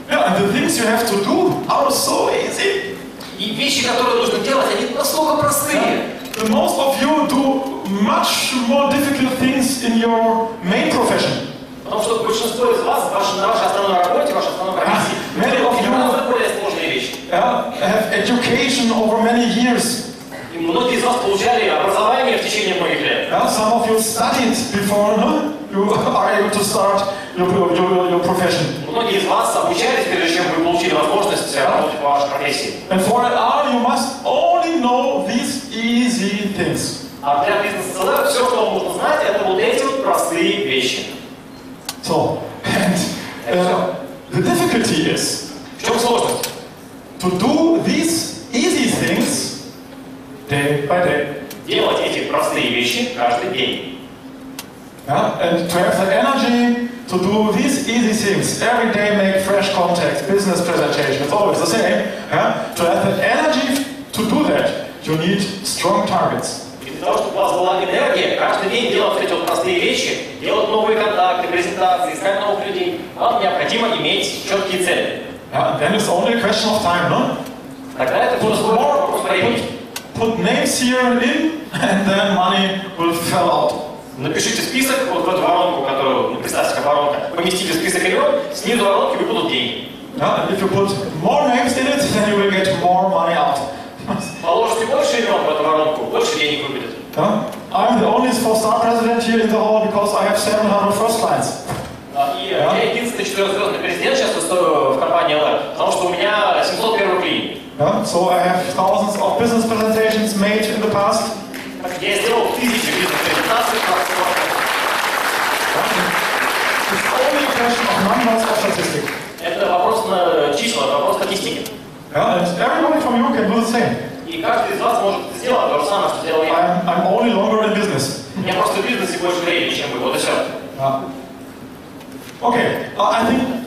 And the things you have to do are so easy. И вещи, которые нужно делать, они настолько простые. Most of you do much more difficult things in your main profession. Потому что большинство из вас на вашей основной работе, вашей основной профессии, гораздо более сложные вещи. Have education over many years. И многие из вас получали образование в течение многих лет. Some of you studied before you are able to start your profession. Многие из вас обучались, прежде чем вы получили возможность работать по вашей профессии. And for LR, you must only know these easy things. А для бизнес-СЛР все, что вам нужно знать, это вот эти вот простые вещи. So, and the difficulty is В чем сложность? to do these easy things day by day. Делать эти простые вещи каждый день. And to have the energy to do these easy things every day, make fresh contacts, business presentation, it's always the same. To have the energy to do that, you need strong targets. И для того, чтобы у вас была энергия, каждый день делать эти вот простые вещи, делать новые контакты, презентации, искать новых людей, вам необходимо иметь четкие цели. Then it's only a question of time, no? Тогда это просто вопрос времени. Put names here in, and then money will fall out. Напишите список вот в эту воронку, которую, представьте, как воронка. Поместите список имен, снизу воронки выпадут деньги. If you put more names in it, then you will get more money out. Положите больше имен в эту воронку, больше денег выпадет. I'm the only 4-star president here in the hall because I have 700 first lines. И я единственный 4-звездный президент сейчас в компании LR, потому что у меня 700 первых линий. So I have thousands of business presentations made in the past. Я сделал тысячи бизнес-презентаций. It's only a question of numbers of statistics. Это вопрос на числа, это вопрос статистики. And everybody from you can do the same. И каждый из вас может сделать то же самое, что сделал я. I'm only longer in business. У меня просто в бизнесе больше времени, чем вы, вот и все. Okay, I think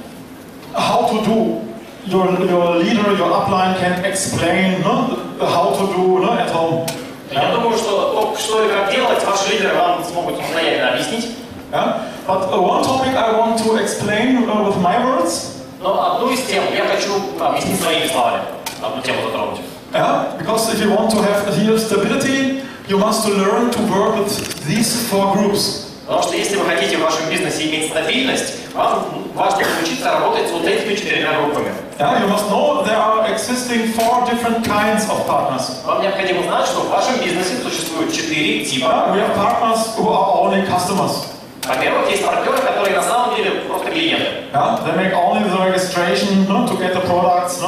how to do your leader, your upline can explain how to do at home. Я думаю, что что и как делать, ваши лидеры вам смогут самостоятельно объяснить. But one topic I want to explain with my words. Но одну из тем я хочу объяснить своими словами. Одну тему затронуть. Because if you want to have here stability, you must learn to work with these 4 groups. Потому что если вы хотите в вашем бизнесе иметь стабильность, вам важно научиться работать с вот этими 4 группами. You must know there are existing 4 different kinds of partners. Вам необходимо знать, что в вашем бизнесе существует 4 типа. We have partners who are only customers. Во-первых, есть партнеры, которые на самом деле просто клиенты. They make only the registration to get the products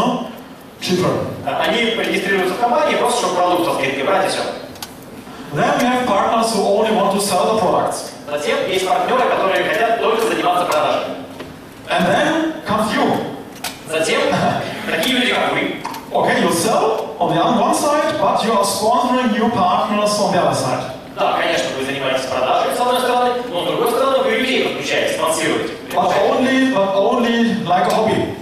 cheaper. Они регистрируются в компании просто, чтобы продукт со скидкой брать и все. Then we have partners who only want to sell the products. Затем есть партнеры, которые хотят только заниматься продажами. And then comes you. Затем такие люди, как вы. Okay, you sell on the one side, but you are sponsoring new partners on the other side. Да, конечно, вы занимаетесь продажей с одной стороны, но с другой стороны вы людей подключаете, спонсируете. But only like a hobby.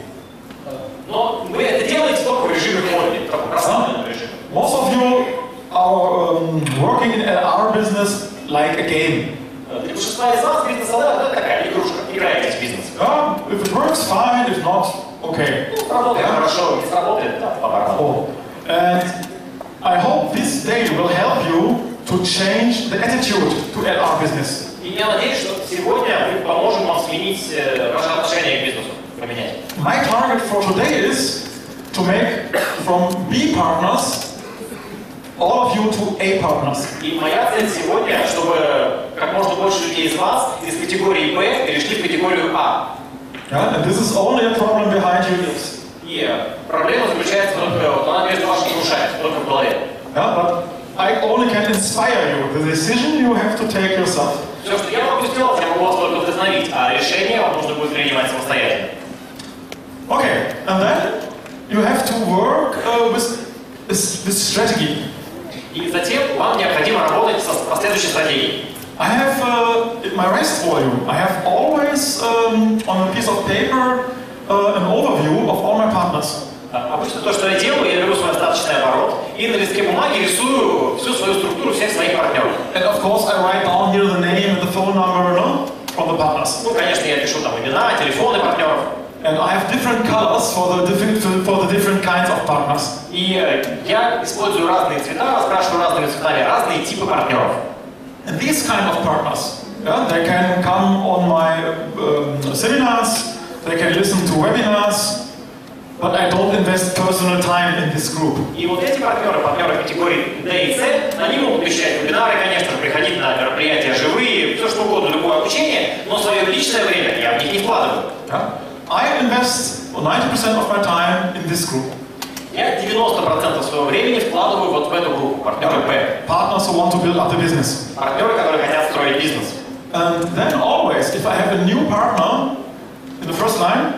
Но вы это делаете только в режиме хобби, в таком расслабленном режиме. Most of you are working in our business like a game. Для большинства из вас бизнес это такая игрушка, играете в бизнес. If it works, fine. If not, okay. Работает хорошо, не сработает, да, по барабану. And I hope this day will help you to change the attitude to our business. И я надеюсь, что сегодня мы поможем вам сменить ваше отношение к бизнесу, поменять. My target for today is to make from B partners all of you to A partners. И моя цель сегодня, чтобы как можно больше людей из вас из категории Б перешли в категорию А. And this is only a problem behind you. И проблема заключается только, она между вашими ушами, только в голове. But I only can inspire you. The decision you have to take yourself. Все, что я могу сделать, я могу вас только вдохновить, а решение вам нужно будет принимать самостоятельно. Okay, and then you have to work with strategy. И затем вам необходимо работать по следующей стратегии. I have in my REST volume, I have always on a piece of paper an overview of all my partners. Обычно то, что я делаю, я беру свой остаточный оборот и на листке бумаги рисую всю свою структуру всех своих партнеров. And of course I write down here the name and the phone number from the partners. Ну, конечно, я пишу там имена, телефоны партнеров. And I have different colors for the different kinds of partners. И я использую разные цвета, раскрашиваю разными цветами разные типы партнеров. And these kind of partners, they can come on my seminars, they can listen to webinars, but I don't invest personal time in this group. И вот эти партнеры категории D и C, они могут посещать вебинары, конечно же, приходить на мероприятия живые, все что угодно, любое обучение, но свое личное время я в них не вкладываю. I invest 90% of my time in this group. Я 90% своего времени вкладываю вот в эту группу, партнеры P. Partners who want to build up the business. Партнеры, которые хотят строить бизнес. And then always, if I have a new partner in the first line,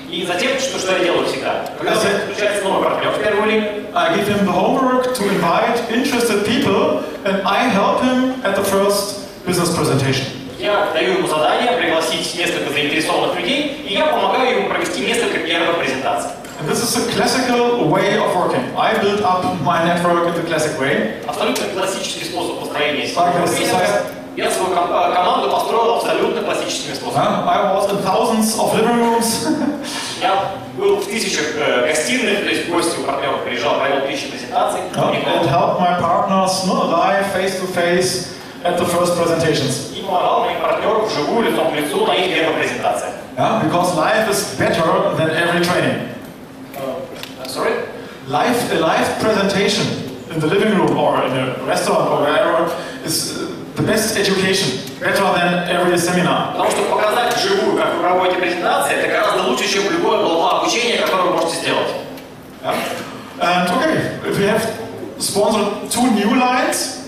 и затем, что я делаю всегда? Когда включается новый партнер в первую линию, I give him the homework to invite interested people, and I help him at the first business presentation. Я даю ему задание пригласить несколько заинтересованных людей, и я помогаю ему провести несколько первых презентаций. And this is a classical way of working. I built up my network in the classic way. Абсолютно классический способ построения бизнеса. Я свою команду построил абсолютно классическими способами. I was in thousands of living rooms. Я был в тысячах гостиных, то есть в гости у партнеров приезжал, провел тысячи презентаций. And helped my partners live, face to face, at the first presentations. И помогал моим партнерам вживую, лицом к лицу на их первых презентациях. Because life is better than every training. Sorry? A live presentation in the living room or in a restaurant or wherever is the best education, better than every seminar. Потому что показать вживую, как вы проводите презентации, это гораздо лучше, чем любое обучение, которое вы можете сделать. And okay, if we have sponsored 2 new lines,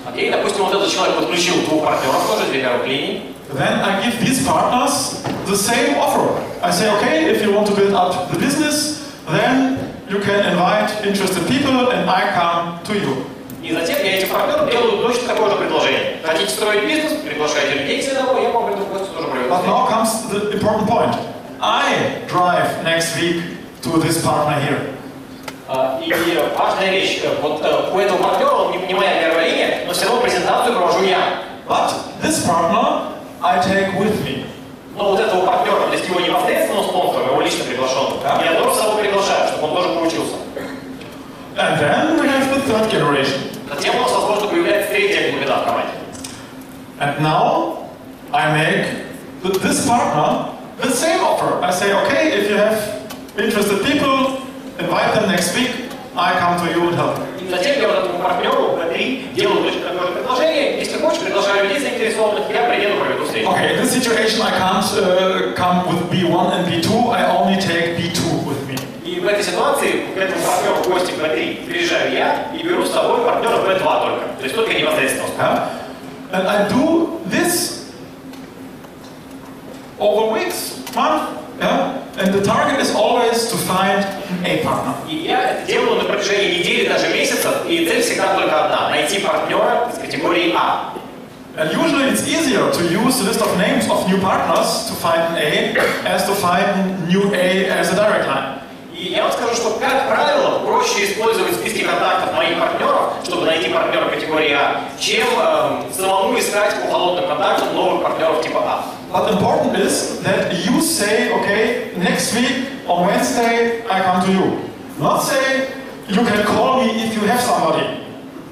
окей, допустим, вот этот человек подключил 2 партнеров тоже, 2 первых линии. Then I give these partners the same offer. I say, okay, if you want to build up the business, then you can invite interested people and I come to you. И затем я этим партнерам делаю точно такое же предложение. Хотите строить бизнес, приглашайте людей к себе домой, я вам приду в гости тоже приведу. But now comes the important point. I drive next week to this partner here. И важная вещь, вот у этого партнера, он не моя первая линия, но все равно презентацию провожу я. But this partner I take with me. Но вот этого партнера, то есть его непосредственно спонсором, его лично приглашенным, я тоже с собой приглашаю, чтобы он тоже поучился. And then we have the third generation. Затем у нас, возможно, появляется третья глубина в команде. And now I make this partner the same offer. I say, okay, if you have interested people, invite them next week, I come to you and help. И затем я вот этому партнеру B3 делаю точно такое же предложение. Если хочешь, приглашаю людей заинтересованных, я приеду, проведу встречу. Okay, in this situation I can't come with B1 and B2, I only take B2 with me. И в этой ситуации к этому партнеру в гости B3 приезжаю я и беру с собой партнера B2 только. То есть только непосредственно. And I do this over weeks, month, and the target is always to find a partner. И я это делаю на протяжении недели, даже месяцев, и цель всегда только одна – найти партнера из категории А. And usually it's easier to use the list of names of new partners to find an A as to find new A as a direct line. И я вам скажу, что, как правило, проще использовать списки контактов моих партнеров, чтобы найти партнера категории А, чем самому искать по холодным контактам новых партнеров типа А. But important is that you say, okay, next week on Wednesday I come to you. Not say you can call me if you have somebody.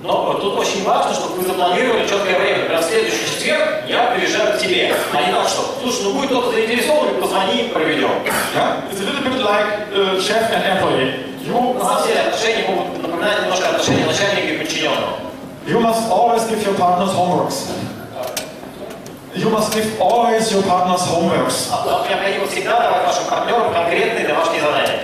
Но тут очень важно, чтобы вы запланировали четкое время. Например, в следующий четверг я приезжаю к тебе. А не так, что, слушай, ну будет кто-то заинтересован, позвони, проведем. Yeah? It's a little bit like chef and employee. На самом деле отношения могут напоминать немножко отношения начальника и подчиненного. You must always give your partners homeworks. You must give always your partners homeworks. Необходимо всегда давать вашим партнерам конкретные домашние задания.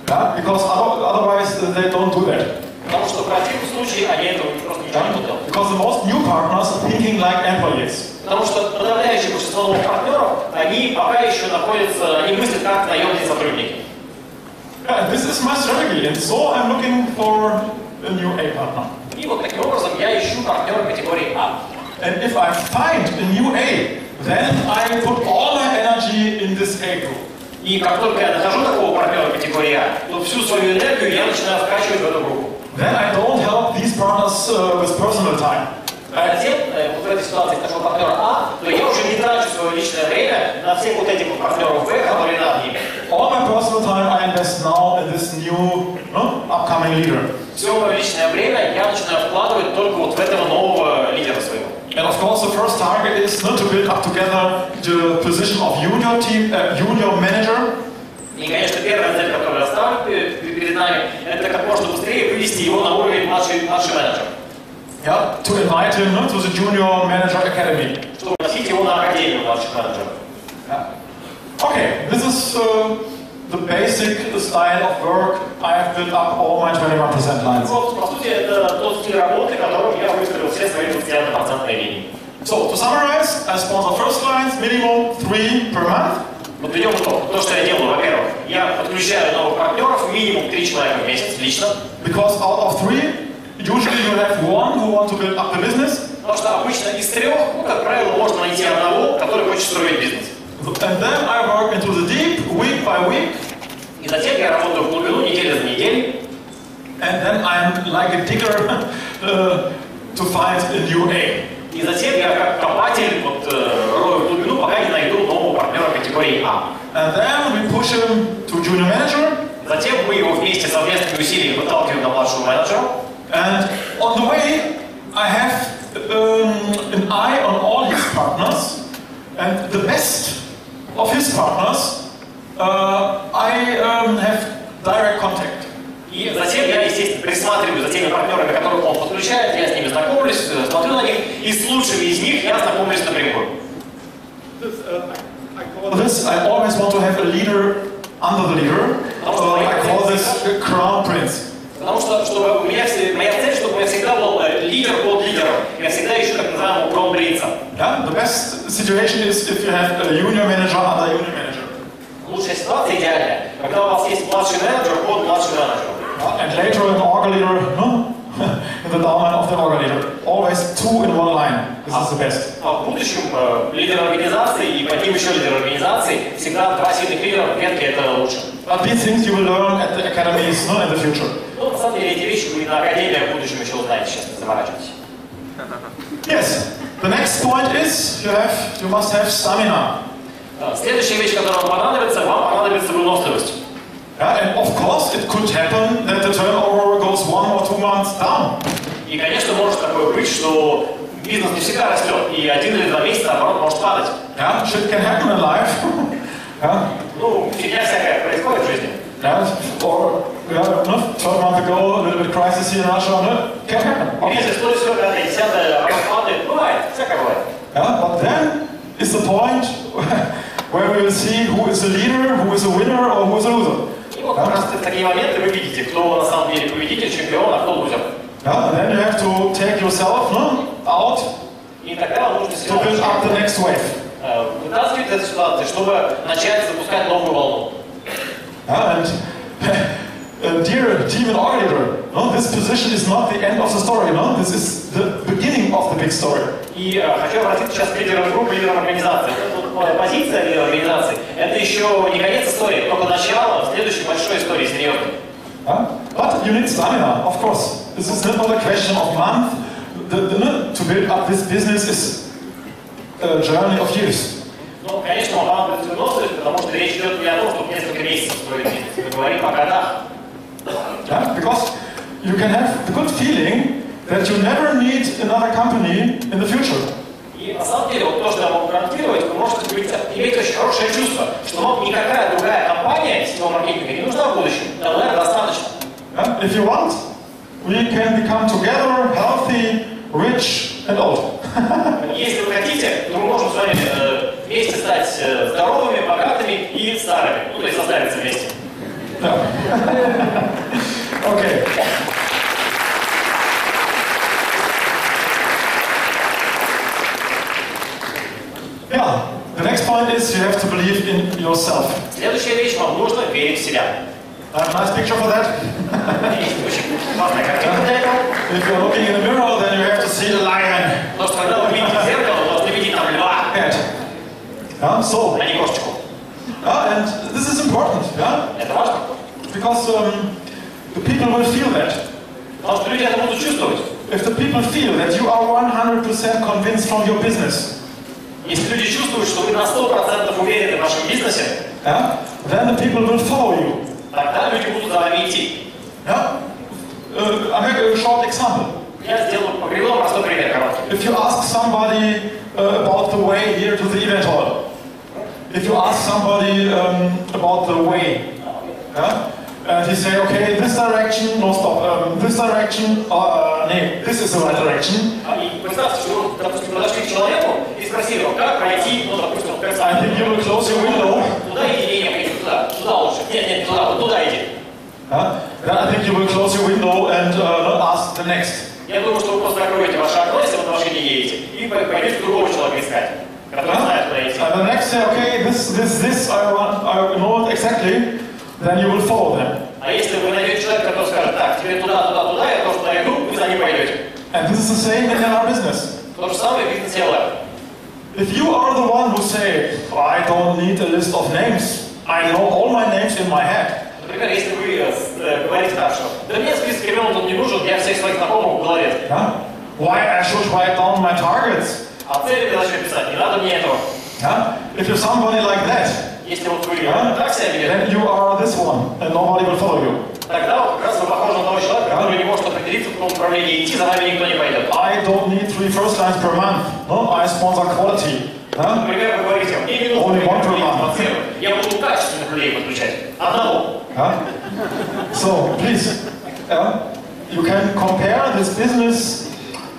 Yeah? Because otherwise they don't do that. Потому что в противном случае они этого просто ничего не будут делать. Because the most new partners are thinking like employees. Потому что подавляющее большинство новых партнеров, они пока еще находятся, они мыслят как наемные сотрудники. Yeah, this is my strategy, and so I'm looking for a new A partner. И вот таким образом я ищу партнера категории А. And if I find a new A, then I put all my energy in this A group. И как только я нахожу такого партнера категории А, то всю свою энергию я начинаю вкачивать в эту группу. Then I don't help these partners with personal time. А затем, вот в этой ситуации нашего партнера А, то я уже не трачу свое личное время на всех вот этих вот партнеров Б, которые над ними. All my personal time I invest now in this new upcoming leader. Все мое личное время я начинаю вкладывать только вот в этого нового лидера своего. And of course, the first target is not to build up together the position of junior team, junior manager. И, конечно, первая цель, которую я ставлю перед нами, это как можно быстрее вывести его на уровень младший менеджер. Yeah, to invite him to the junior manager academy. Чтобы носить его на академию младших менеджеров. Yeah. Okay, this is the basic style of work I have built up all my 21% lines. Вот, по сути, это тот стиль работы, которым я выстроил все свои 21% линии. So, to summarize, I sponsor first lines, minimum 3 per month. Вот ведем итог. То, что я делаю, во-первых, я подключаю новых партнеров, минимум 3 человека в месяц, лично. Because out of 3, usually you have one who want to build up the business. Потому что обычно из 3, ну, как правило, можно найти одного, который хочет строить бизнес. And then I work into the deep, week by week. И затем я работаю в глубину неделю за неделей. And then I'm like a digger to find a new A. И затем я как копатель рою в глубину, пока не найду нового партнера категории А. And then we push him to junior manager. Затем мы его вместе совместными усилиями выталкиваем на младшего менеджера. And on the way, I have an eye on all his partners. And the best of his partners, I have direct contact. И затем я, естественно, присматриваю за теми партнерами, которых он подключает, я с ними знакомлюсь, смотрю на них, и с лучшими из них я знакомлюсь напрямую. This, I always want to have a leader under the leader. I call this crown prince. Потому что, чтобы моя цель, чтобы у меня всегда был лидер под лидером. Я всегда ищу так называемого кронпринца. Yeah? The best situation is if you have a junior manager under a junior manager. Лучшая ситуация идеальная, когда у вас есть младший менеджер под младшим менеджером. And later an org leader in the downline of the organizer. Always 2 in one line. This is the best. А в будущем лидер организации и под ним еще лидер организации, всегда 2 сильных лидера в ветке это лучше. But these things you will learn at the academies, not in the future. Ну, на самом деле, эти вещи вы на академиях в будущем еще узнаете, сейчас не заморачивайтесь. Yes. The next point is you must have stamina. Следующая вещь, которая вам понадобится выносливость. And of course, it could happen that the turnover goes 1 or 2 months down. И, конечно, может такое быть, что бизнес не всегда растет, и 1 или 2 месяца, наоборот, может падать. Yeah, shit can happen in life. Yeah. Ну, фигня всякая происходит в жизни. Yeah, or 12 months ago, a little bit crisis here in Russia. Can happen. Okay. Если стоит все, 5-е, 10-е, падает, бывает, всякое бывает. Yeah, but then is the point where we will see who is the leader, who is a winner, or who is a loser. И вот как раз в такие моменты вы видите, кто на самом деле победитель, чемпион, а кто лузер. Yeah, and then you have to take yourself out И тогда вам нужно to build up the next wave. вытаскивать из этой ситуации, чтобы начать запускать новую волну. Yeah, and dear team and organizer, this position is not the end of the story. No, this is the beginning of the big story. И хочу обратиться сейчас к лидерам группы, лидерам организации. Позиция лидера организации – это еще не конец истории, только начало следующей большой истории, серьезной. But you need stamina, of course. This is not a question of month. To build up this business is a journey of years. Ну, конечно, вам понадобится выносливость, потому что речь идет не о том, чтобы несколько месяцев строить бизнес. Мы говорим о годах. Yeah, because you can have the good feeling that you never need another company in the future. И на самом деле, вот то, что я могу гарантировать, вы можете иметь очень хорошее чувство, что вам никакая другая компания сетевого маркетинга не нужна в будущем. ЛР достаточно. Yeah, if you want, we can become together healthy, rich and old. Если вы хотите, то мы можем с вами вместе стать здоровыми, богатыми и старыми. Ну, то есть состариться вместе. Okay. Yeah, the next point is you have to believe in yourself. Следующая вещь, вам нужно верить в себя. Nice picture for that. Есть очень классная картинка для этого. If you're looking in the mirror, then you have to see a lion. Потому что когда вы видите в зеркало, вы должны видеть там льва, So, а не кошечку. and this is important, Это важно. because the people will feel that. Потому что люди это будут чувствовать. If the people feel that you are 100% convinced from your business, Если люди чувствуют, что вы на 100% уверены в вашем бизнесе, then the people will follow you. тогда люди будут за вами идти. I make a short example. Я приведу вам простой пример, короткий. If you ask somebody about the way here to the event hall, if you ask somebody about the way, and he say, okay, this direction, no stop, this direction, no, this is the right direction. И представьте, что вы, допустим, подошли к человеку и спросили его, как пройти, ну, допустим, I think you will close your window. туда иди, нет, туда лучше, нет, туда, вот туда иди. Then I think you will close your window and ask the next. Я думаю, что вы просто закроете ваше окно, если вы на машине едете, и пойдете другого человека искать, который знает, куда идти. And the next say, okay, this, I know it exactly, then you will follow them. А если вы найдете человека, который скажет, так, тебе туда, я тоже туда иду, вы за ним пойдете. And this is the same in our business. То же самое в бизнесе ЛР. If you are the one who say, I don't need a list of names, I know all my names in my head. Например, если вы говорите так, что да мне список имен тут не нужен, я всех своих знакомых в голове. Why I should write down my targets? А цели вы зачем писать? Не надо мне этого. If you're somebody like that, Если вот вы так себя ведете, then you are this one, and nobody will follow you. тогда вот как раз вы похожи на того человека, который не может определиться, в каком направлении идти, за вами никто не пойдет. I don't need 3 first lines per month. No, I sponsor quality. Например, вы говорите, мне не нужно я буду качественных людей подключать. Одного. So, please, you can compare this business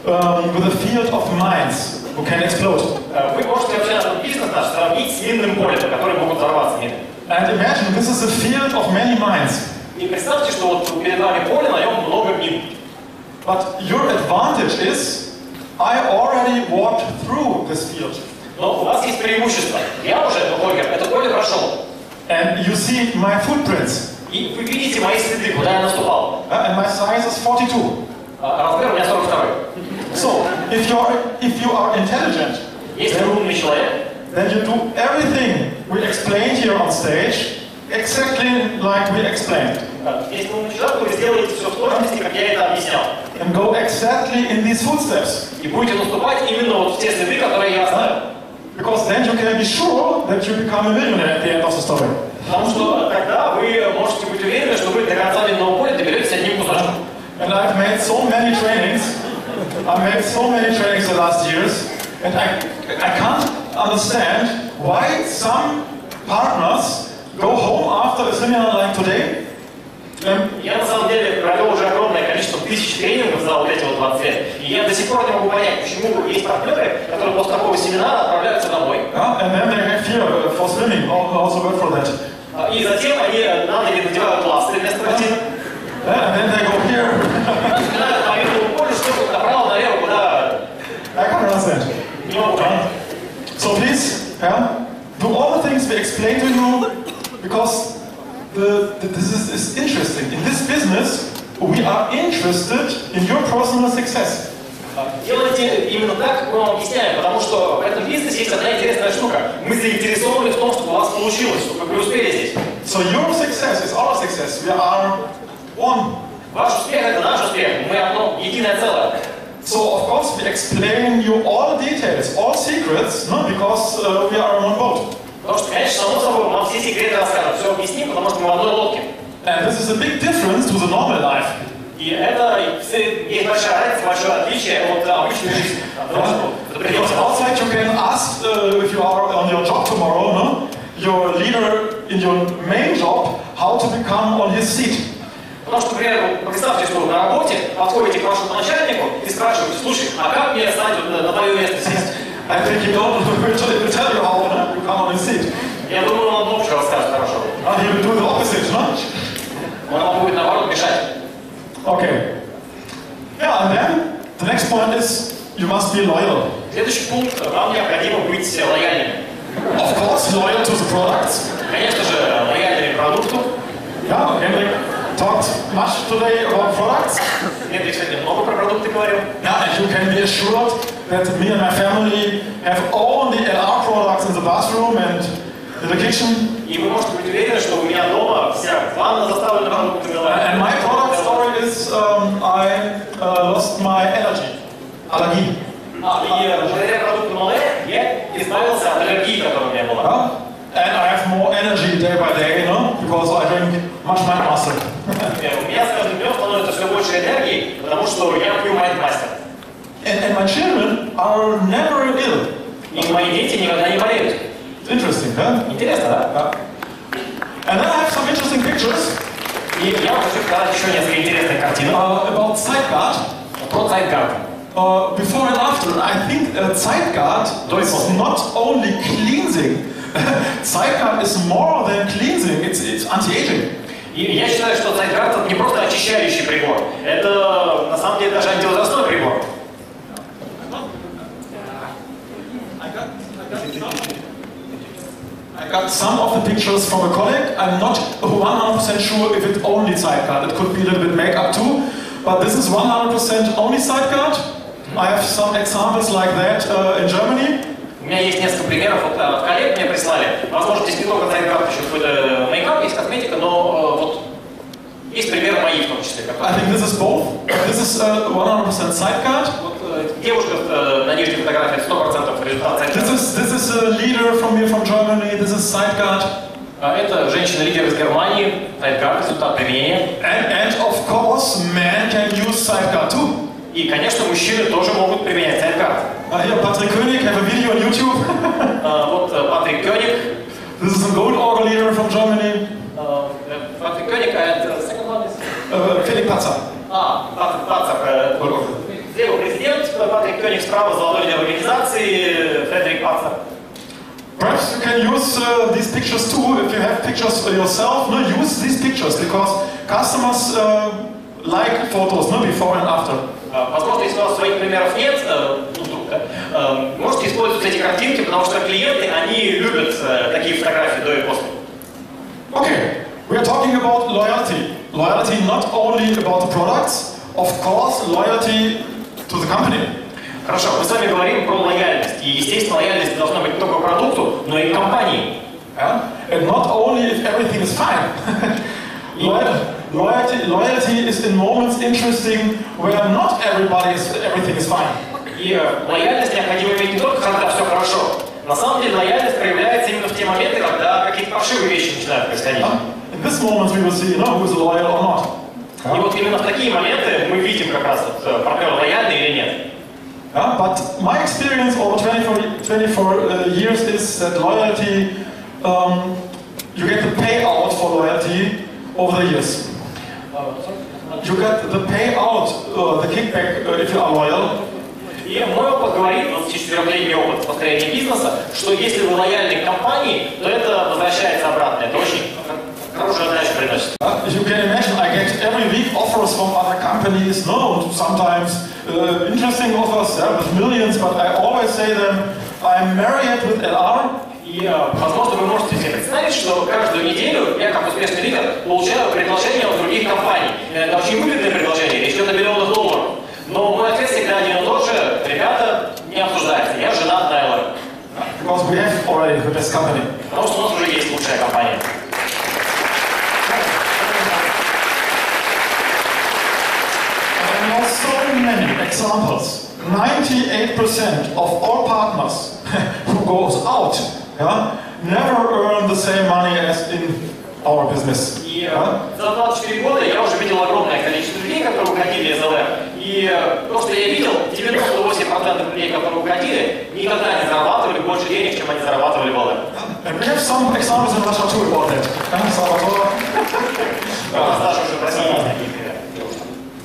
with a field of mines who can explode. Вы можете вообще этот бизнес наш сравнить с минным полем, которые могут взорваться мины. And imagine this is a field of many mines. И представьте, что вот перед вами поле, на нем много мин. But your advantage is, I already walked through this field. Но у вас есть преимущество. Я уже, Ольга, это поле прошел. And you see my footprints. И вы видите мои следы, куда я наступал. And my size is 42. Размер у меня 42. So, if you are intelligent, Если вы умный человек, then you do everything we explained here on stage exactly like we explained. если вы умный человек, вы сделаете все в точности, как я это объяснял. And go exactly in these footsteps. И будете наступать именно вот в те следы, которые я оставил. Because then you can be sure that you become a millionaire at the end of the story. Потому что тогда вы можете быть уверены, что вы до конца длинного поля доберетесь одним кусочком. And I've made so many trainings. I made so many trainings the last years, and I can't understand why some partners go home after a seminar like today. Я на самом деле провел уже огромное количество тысяч тренингов за вот эти вот 20 лет. И я до сих пор не могу понять, почему есть партнеры, которые после такого семинара отправляются домой. And then they have fear for swimming, also word for that. И затем они на ноги надевают пластырь вместо ботинок. And then they go here. Начинают по виду полю, что направо, налево, куда. I can't understand. Не могу понять. So please, do all the things we explained to you, because this is interesting. In this business, we are interested in your personal success. Делайте именно так, как мы вам объясняем, потому что в этом бизнесе есть одна интересная штука. Мы заинтересованы в том, чтобы у вас получилось, чтобы вы успели здесь. So your success is our success. We are one. Ваш успех – это наш успех. Мы одно единое целое. So of course we explain you all the details, all secrets, no, because we are on one boat. Потому что, конечно, само собой, вам все секреты расскажут, все объясним, потому что мы в одной лодке. And this is a big difference to the normal life. И это есть большая разница, большое отличие от обычной жизни. Because outside you can ask if you are on your job tomorrow, no, your leader in your main job, how to become on his seat. Потому что, например, представьте, что вы на работе подходите к вашему начальнику и спрашиваете: слушай, а как мне стать на твое место сесть? I think you don't tell you how to become on his seat. Я думаю, он много чего расскажет хорошо. He will do the opposite, no? Он вам будет, наоборот, мешать. Okay. Yeah, and then the next point is you must be loyal. Следующий пункт. Вам необходимо быть лояльными. Of course, loyal to the products. Конечно же, лояльными к продукту. Yeah, Henrik talked much today about products. Henrik сегодня много про продукты говорил. Yeah, and you can be assured that me and my family have only LR products in the bathroom and in the kitchen. И вы можете быть уверены, что у меня дома вся ванна заставлена продуктами. And my product story is I lost my allergy. Allergie. И благодаря продукту Мале я избавился от аллергии, которая у меня была. And I have more energy day by day, you know, because I drink much Mindmaster. У меня с каждым днем становится все больше энергии, потому что я пью Mindmaster. And my children are never ill. И мои дети никогда не болеют. It's interesting, huh? Интересно, да? And then I have some interesting pictures. И я хочу показать еще несколько интересных картинок. About Zeitguard. Про Zeitguard. Before and after, I think Zeitguard is not only cleansing. Zeitguard is more than cleansing. It's anti-aging. И я считаю, что Zeitguard это не просто очищающий прибор, это на самом деле даже антивозрастной прибор. I got some of the pictures from a colleague. I'm not 100% sure if it's only Zeitguard. It could be a little bit makeup too, but this is 100% only Zeitguard. I have some examples like that in Germany. У меня есть несколько примеров, вот коллег мне прислали. Возможно, здесь не только Zeitguard, еще какой-то мейкап, есть косметика, но вот есть примеры мои в том числе. I think this is both. This is 100% Zeitguard. Вот девушка на нижней фотографии 100% результат Zeitguard. This is a leader from here from Germany. This is Zeitguard. Это женщина-лидер из Германии, Zeitguard, результат применения. And of course, men can use Zeitguard too. И, конечно, мужчины тоже могут применять Zeitguard. Here, Patrick König, have a video on YouTube. Вот Патрик Кёник. This is a gold organ leader from Germany. Патрик Кёник, and the second one is... Felix Patzer. Патрик Пацер. Слева президент, Патрик Кёник справа, золотой лидер организации, Фредерик Пацер. Perhaps you can use these pictures too, if you have pictures yourself. No, use these pictures, because customers like photos, no, before and after. Возможно, если у вас своих примеров нет, можете использовать эти картинки, потому что клиенты, они любят такие фотографии до и после. Okay, we are talking about loyalty. Loyalty not only about the products, of course, loyalty to the company. Хорошо, мы с вами говорим про лояльность. И, естественно, лояльность должна быть не только к продукту, но и к компании. Yeah? And not only if everything is fine. Loyalty is in moments interesting where not everything is fine. И лояльность необходимо иметь не только когда все хорошо. На самом деле лояльность проявляется именно в те моменты, когда какие-то паршивые вещи начинают происходить. In this moment we will see, who is loyal or not. И вот именно в такие моменты мы видим как раз партнер лояльный или нет. But my experience over 24 years is that loyalty, you get the payout for loyalty over the years. You get the payout, the kickback if you are loyal. И мой опыт говорит, 24-летний опыт построения бизнеса, что если вы лояльны к компании, то это возвращается обратно. Это очень хорошую отдачу приносит. You can imagine, I get every week offers from other companies, sometimes interesting offers with millions, but I always say them, I'm married with LR. И, возможно, вы можете себе представить, что каждую неделю я, как успешный лидер, получаю предложения от других компаний. Это очень выгодное предложение, речь идет о миллионах долларов. Но мой ответ всегда один и тот же: ребята, не обсуждается, я женат на LR. Because we have already the best company. Потому что у нас уже есть лучшая компания. There are so many examples. 98% of all partners who goes out never earn the same money as in our business. И за 24 года я уже видел огромное количество людей, которые уходили из LR. И то, что я видел, 98% людей, которые уходили, никогда не зарабатывали больше денег, чем они зарабатывали в LR. And we have some examples in Russia too about that.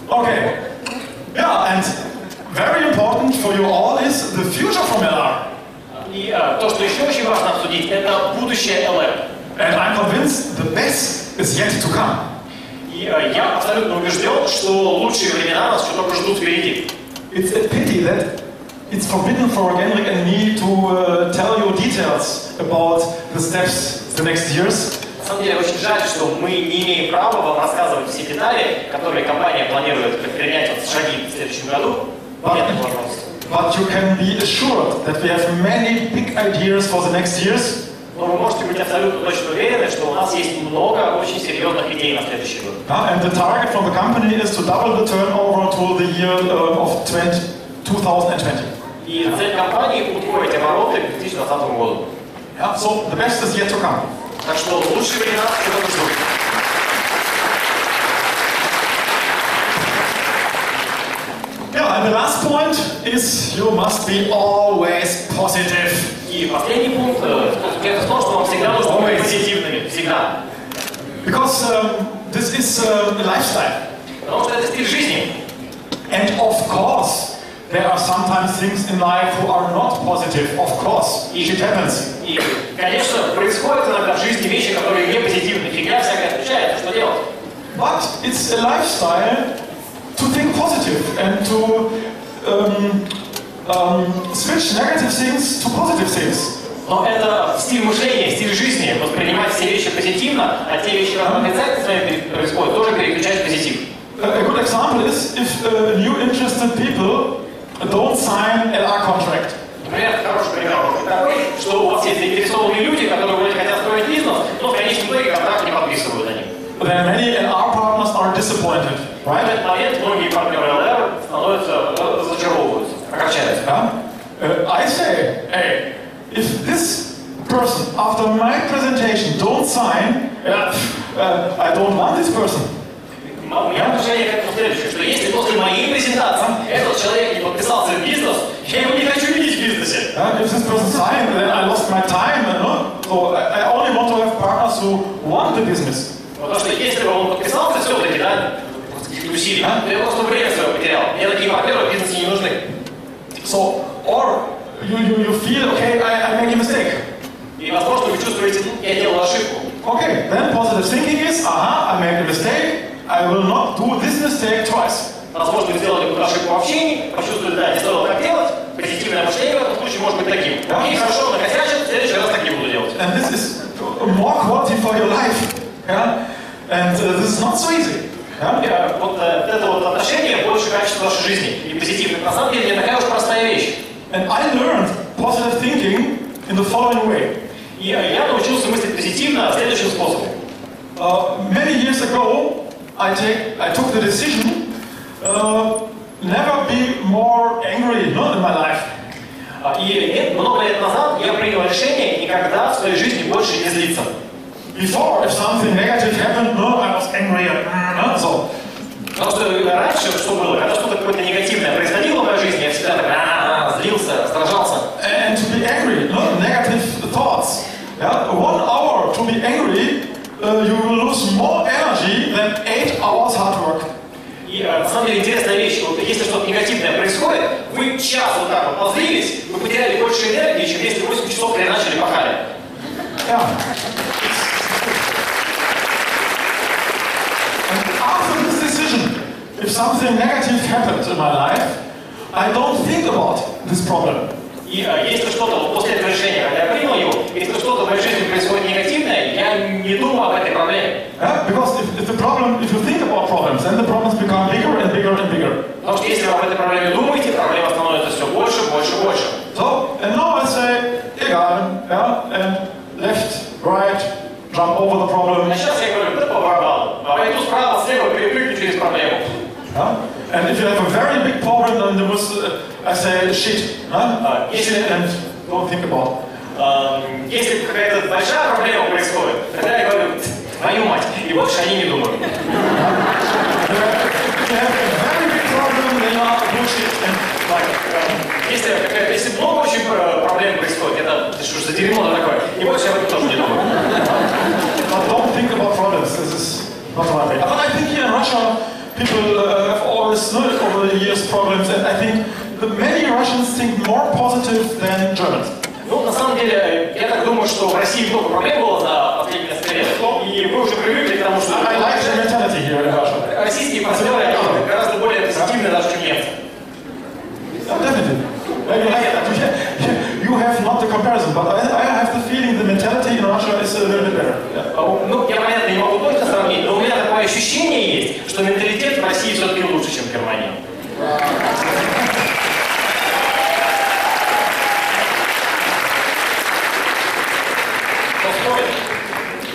Okay. Yeah, and very important for you all is the future from LR. И то, что еще очень важно обсудить, это будущее LR. And I'm convinced the best is yet to come. И я абсолютно убежден, что лучшие времена нас еще только ждут впереди. It's a pity that it's forbidden for Genrik and me to tell you details about the steps the next years. На самом деле очень жаль, что мы не имеем права вам рассказывать все детали, которые компания планирует предпринять шаги в следующем году. But you can be assured that we have many big ideas for the next years. Но вы можете быть абсолютно точно уверены, что у нас есть много очень серьезных идей на следующий год. And the target from the company is to double the turnover to the year of 2020. И цель компании удвоить обороты к 2020 году. So the best is yet to come. Так что лучшие времена все только ждут. Yeah, and the last point is you must be always positive. И последний пункт, это то, что вам всегда нужно быть позитивными. Всегда. Because this is a lifestyle. Потому что это стиль жизни. And of course, there are sometimes things in life who are not positive. Of course, it happens. И, конечно, происходят иногда в жизни вещи, которые не позитивны. Фигня всякая случается, что делать? But it's a lifestyle to think positive and to switch negative things to positive things. Но это стиль мышления, стиль жизни. Воспринимать все вещи позитивно, а те вещи, которые отрицательно с вами происходят, тоже переключать в позитив. A good example is if new interested people don't sign LR contract. Например, хороший пример такой, что у вас есть заинтересованные люди, которые вроде хотят строить бизнес, но в конечном итоге контракт не подписывают они. Then many LR partners are disappointed, В right? этот момент многие партнеры LR становятся, разочаровываются, огорчаются. I say, hey, if this person after my presentation don't sign, I don't want this person. У меня отношение к этому следующее, что если после моей презентации этот человек не подписался в бизнес, я его не хочу видеть в бизнесе. If this person signed, then I lost my time. So I only want to have partners who want the business. Потому что если бы он подписался все-таки, да, усилий, то я просто время свое потерял. Мне такие партнеры в бизнесе не нужны. So, or you feel, okay, I make a mistake. И, возможно, вы чувствуете, я делал ошибку. Okay, then positive thinking is, I made a mistake, I will not do this mistake twice. Возможно, вы сделали какую-то ошибку в общении, почувствовали, да, не стоило так делать. Позитивное мышление в этом случае может быть таким. Окей, хорошо, накосячил, в следующий раз такие буду делать. And this is more quality for your life. And this is not so easy. Вот это вот вот отношения, больше качества нашей жизни и позитивных. На самом деле, не такая уж простая вещь. And I learned positive thinking in the following way. И я научился мыслить позитивно следующим способом. Many years ago, I took the decision never be more angry in my life. И много лет назад я принял решение никогда в своей жизни больше не злиться. Before, if something negative happened, I was angry and so. Потому что раньше что было, когда что-то какое-то негативное происходило в моей жизни, я всегда так злился, раздражался. And to be angry, negative thoughts. Yeah? 1 hour to be angry, you will lose more energy than 8 hours hard work. И на самом деле интересная вещь, вот если что-то негативное происходит, вы час вот так вот позлились, вы потеряли больше энергии, чем если 8 часов начали пахали. Yeah. And after this decision, if something negative happens in my life, I don't think about this problem. И если что-то, вот после этого решения, когда я принял его, если что-то в моей жизни происходит негативное, я не думаю об этой проблеме. Yeah, because if you think about problems, then the problems become bigger and bigger and bigger. Потому что если вы об этой проблеме думаете, проблема становится все больше, больше, больше. So, and now I say, egal, yeah, and left, right, jump over the problem. А сейчас я говорю, да по барабану. Пойду справа, слева, перепрыгну через проблему. Yeah? And if you have a very big problem, then there was, I say, shit, and don't think about. Если какая-то большая проблема происходит, тогда я говорю, твою мать, и больше они не думают. Если много очень проблем происходит, это что ж за дерьмо такое, и больше я об этом тоже не думаю. Don't think about problems, this is not right. But I think here in Russia, people have always over the years problems, and I think that many Russians think more positive than Germans. Ну, на самом деле, я так думаю, что в России много проблем было за последние несколько лет, и вы уже привыкли к тому, что I like the mentality here in Russia. Российские партнеры гораздо более позитивные даже, чем немцы. Definitely. You have not the comparison, but I have the feeling the mentality in Russia is a little bit better. Yeah. Ну, я, понятно, не могу точно сравнить, но у меня такое ощущение есть, что менталитет в России все-таки лучше, чем в Германии.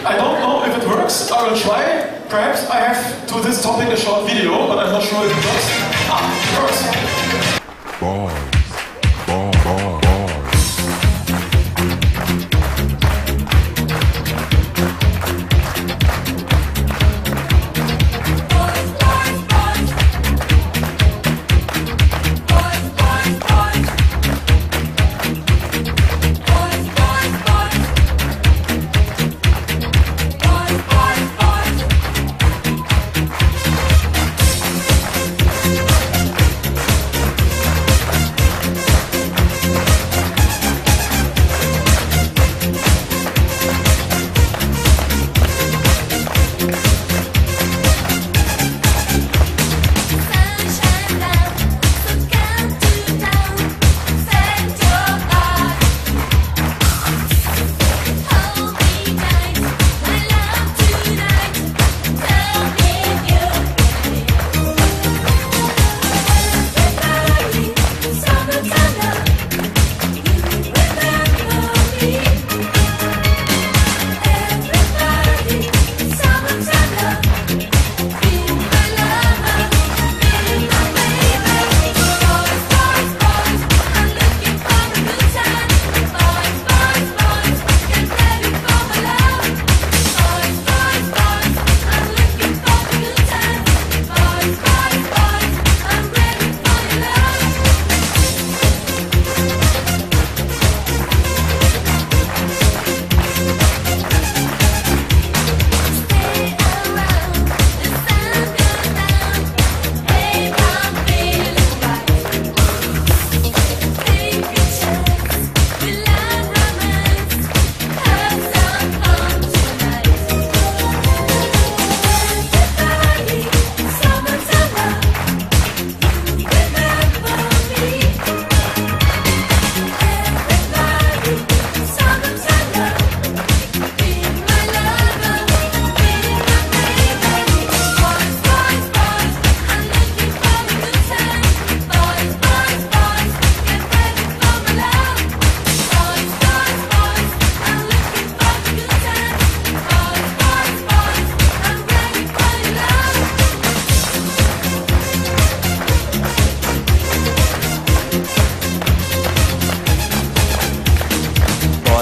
I don't know if it works. I will try. Perhaps I have to this topic a short video, but I'm not sure if it works. It works. Bars.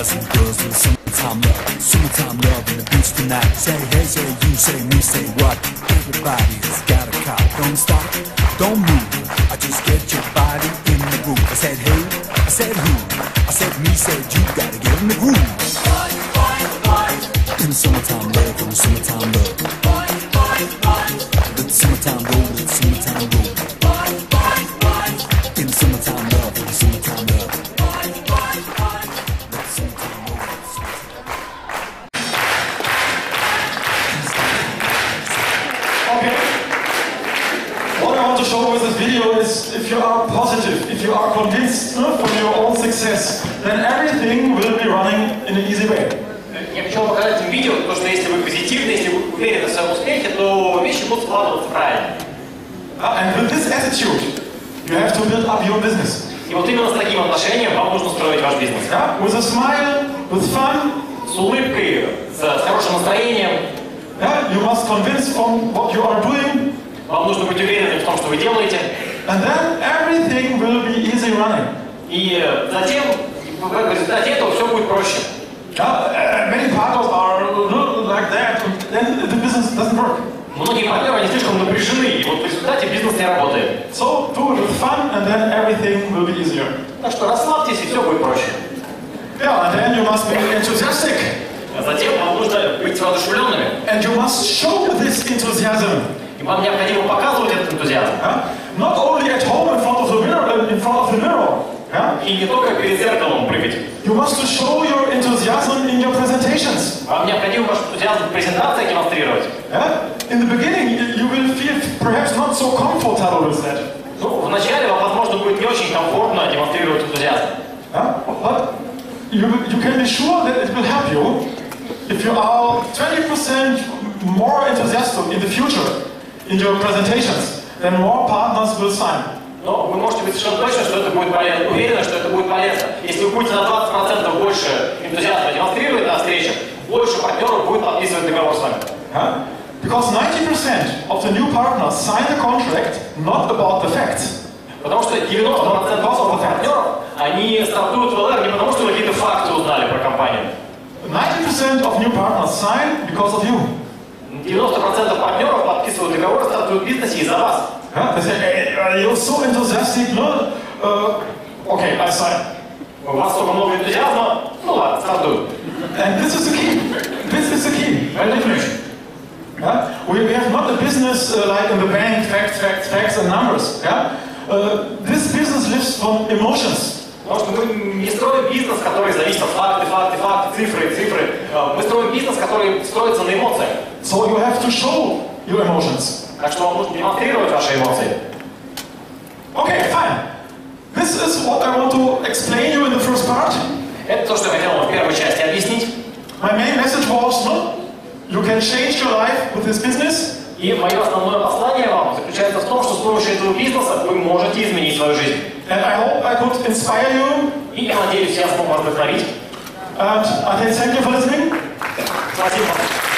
boys and girls with summertime love and the beach tonight. Say hey, say you, say me, say what? Everybody's got a cop. Don't stop, don't move. I just get your body in the groove. I said hey, I said who? I said me, said you. Gotta get in the groove. In the summertime love, in the summertime love. Let the summertime roll, let the summertime roll. In the summertime love, in the summertime love. To show with this video is if you are positive, if you are convinced for your own success, then everything will be running in an easy way. Я хочу показать этим видео, потому что если вы позитивны, если вы уверены в своем успехе, то вещи будут складываться правильно. And with this attitude, you have to build up your business. И вот именно с таким отношением вам нужно строить ваш бизнес. With a smile, with fun, с улыбкой, с хорошим настроением. You must convince from what you are doing. Вам нужно быть уверенным в том, что вы делаете. And then everything will be easy running. И затем, в результате этого все будет проще. Many partners are like that, then the business doesn't work. Многие партнеры, они слишком напряжены, и вот в результате бизнес не работает. So do it with fun, and then everything will be easier. Так что расслабьтесь, и все будет проще. Yeah, and then you must be enthusiastic. Затем вам нужно быть воодушевленными. And you must show this enthusiasm. И вам необходимо показывать этот энтузиазм. Not only at home in front of the mirror. И не только перед зеркалом прыгать. You must show your enthusiasm in your presentations. Вам необходимо ваш энтузиазм в презентации демонстрировать. In the beginning, you will feel perhaps not so comfortable with that. Ну, вначале вам, возможно, будет не очень комфортно демонстрировать энтузиазм. But you can be sure that it will help you if you are 20% more enthusiastic in the future. In your presentations, then more partners will sign. Но вы можете быть совершенно точно, что это будет полезно, уверены, что это будет полезно. Если вы будете на 20% больше энтузиазма демонстрировать на встречах, больше партнеров будет подписывать договор с вами. Because 90% of the new partners sign the contract not about the facts. Потому что 90% партнеров, они стартуют в ЛР не потому, что какие-то факты узнали про компанию. 90% of new partners sign because of you. 90% партнеров подписывают договор, стартуют в бизнесе из-за вас. They say, hey, you're so enthusiastic, no? Okay, I sign. У вас столько много энтузиазма, ну ладно, стартуют. And this is the key. This is the key. Это ключ. We have not a business like in the bank, facts and numbers. This business lives from emotions. Потому что мы не строим бизнес, который зависит от факты, цифры. Мы строим бизнес, который строится на эмоциях. So you have to show your emotions. Так что вам нужно демонстрировать ваши эмоции. Okay, fine. This is what I want to explain you in the first part. Это то, что я хотел вам в первой части объяснить. My main message was, you can change your life with this business. И мое основное послание вам заключается в том, что с помощью этого бизнеса вы можете изменить свою жизнь. And I hope I could inspire you. И я надеюсь, я смог вас вдохновить. And I thank you for listening. Спасибо.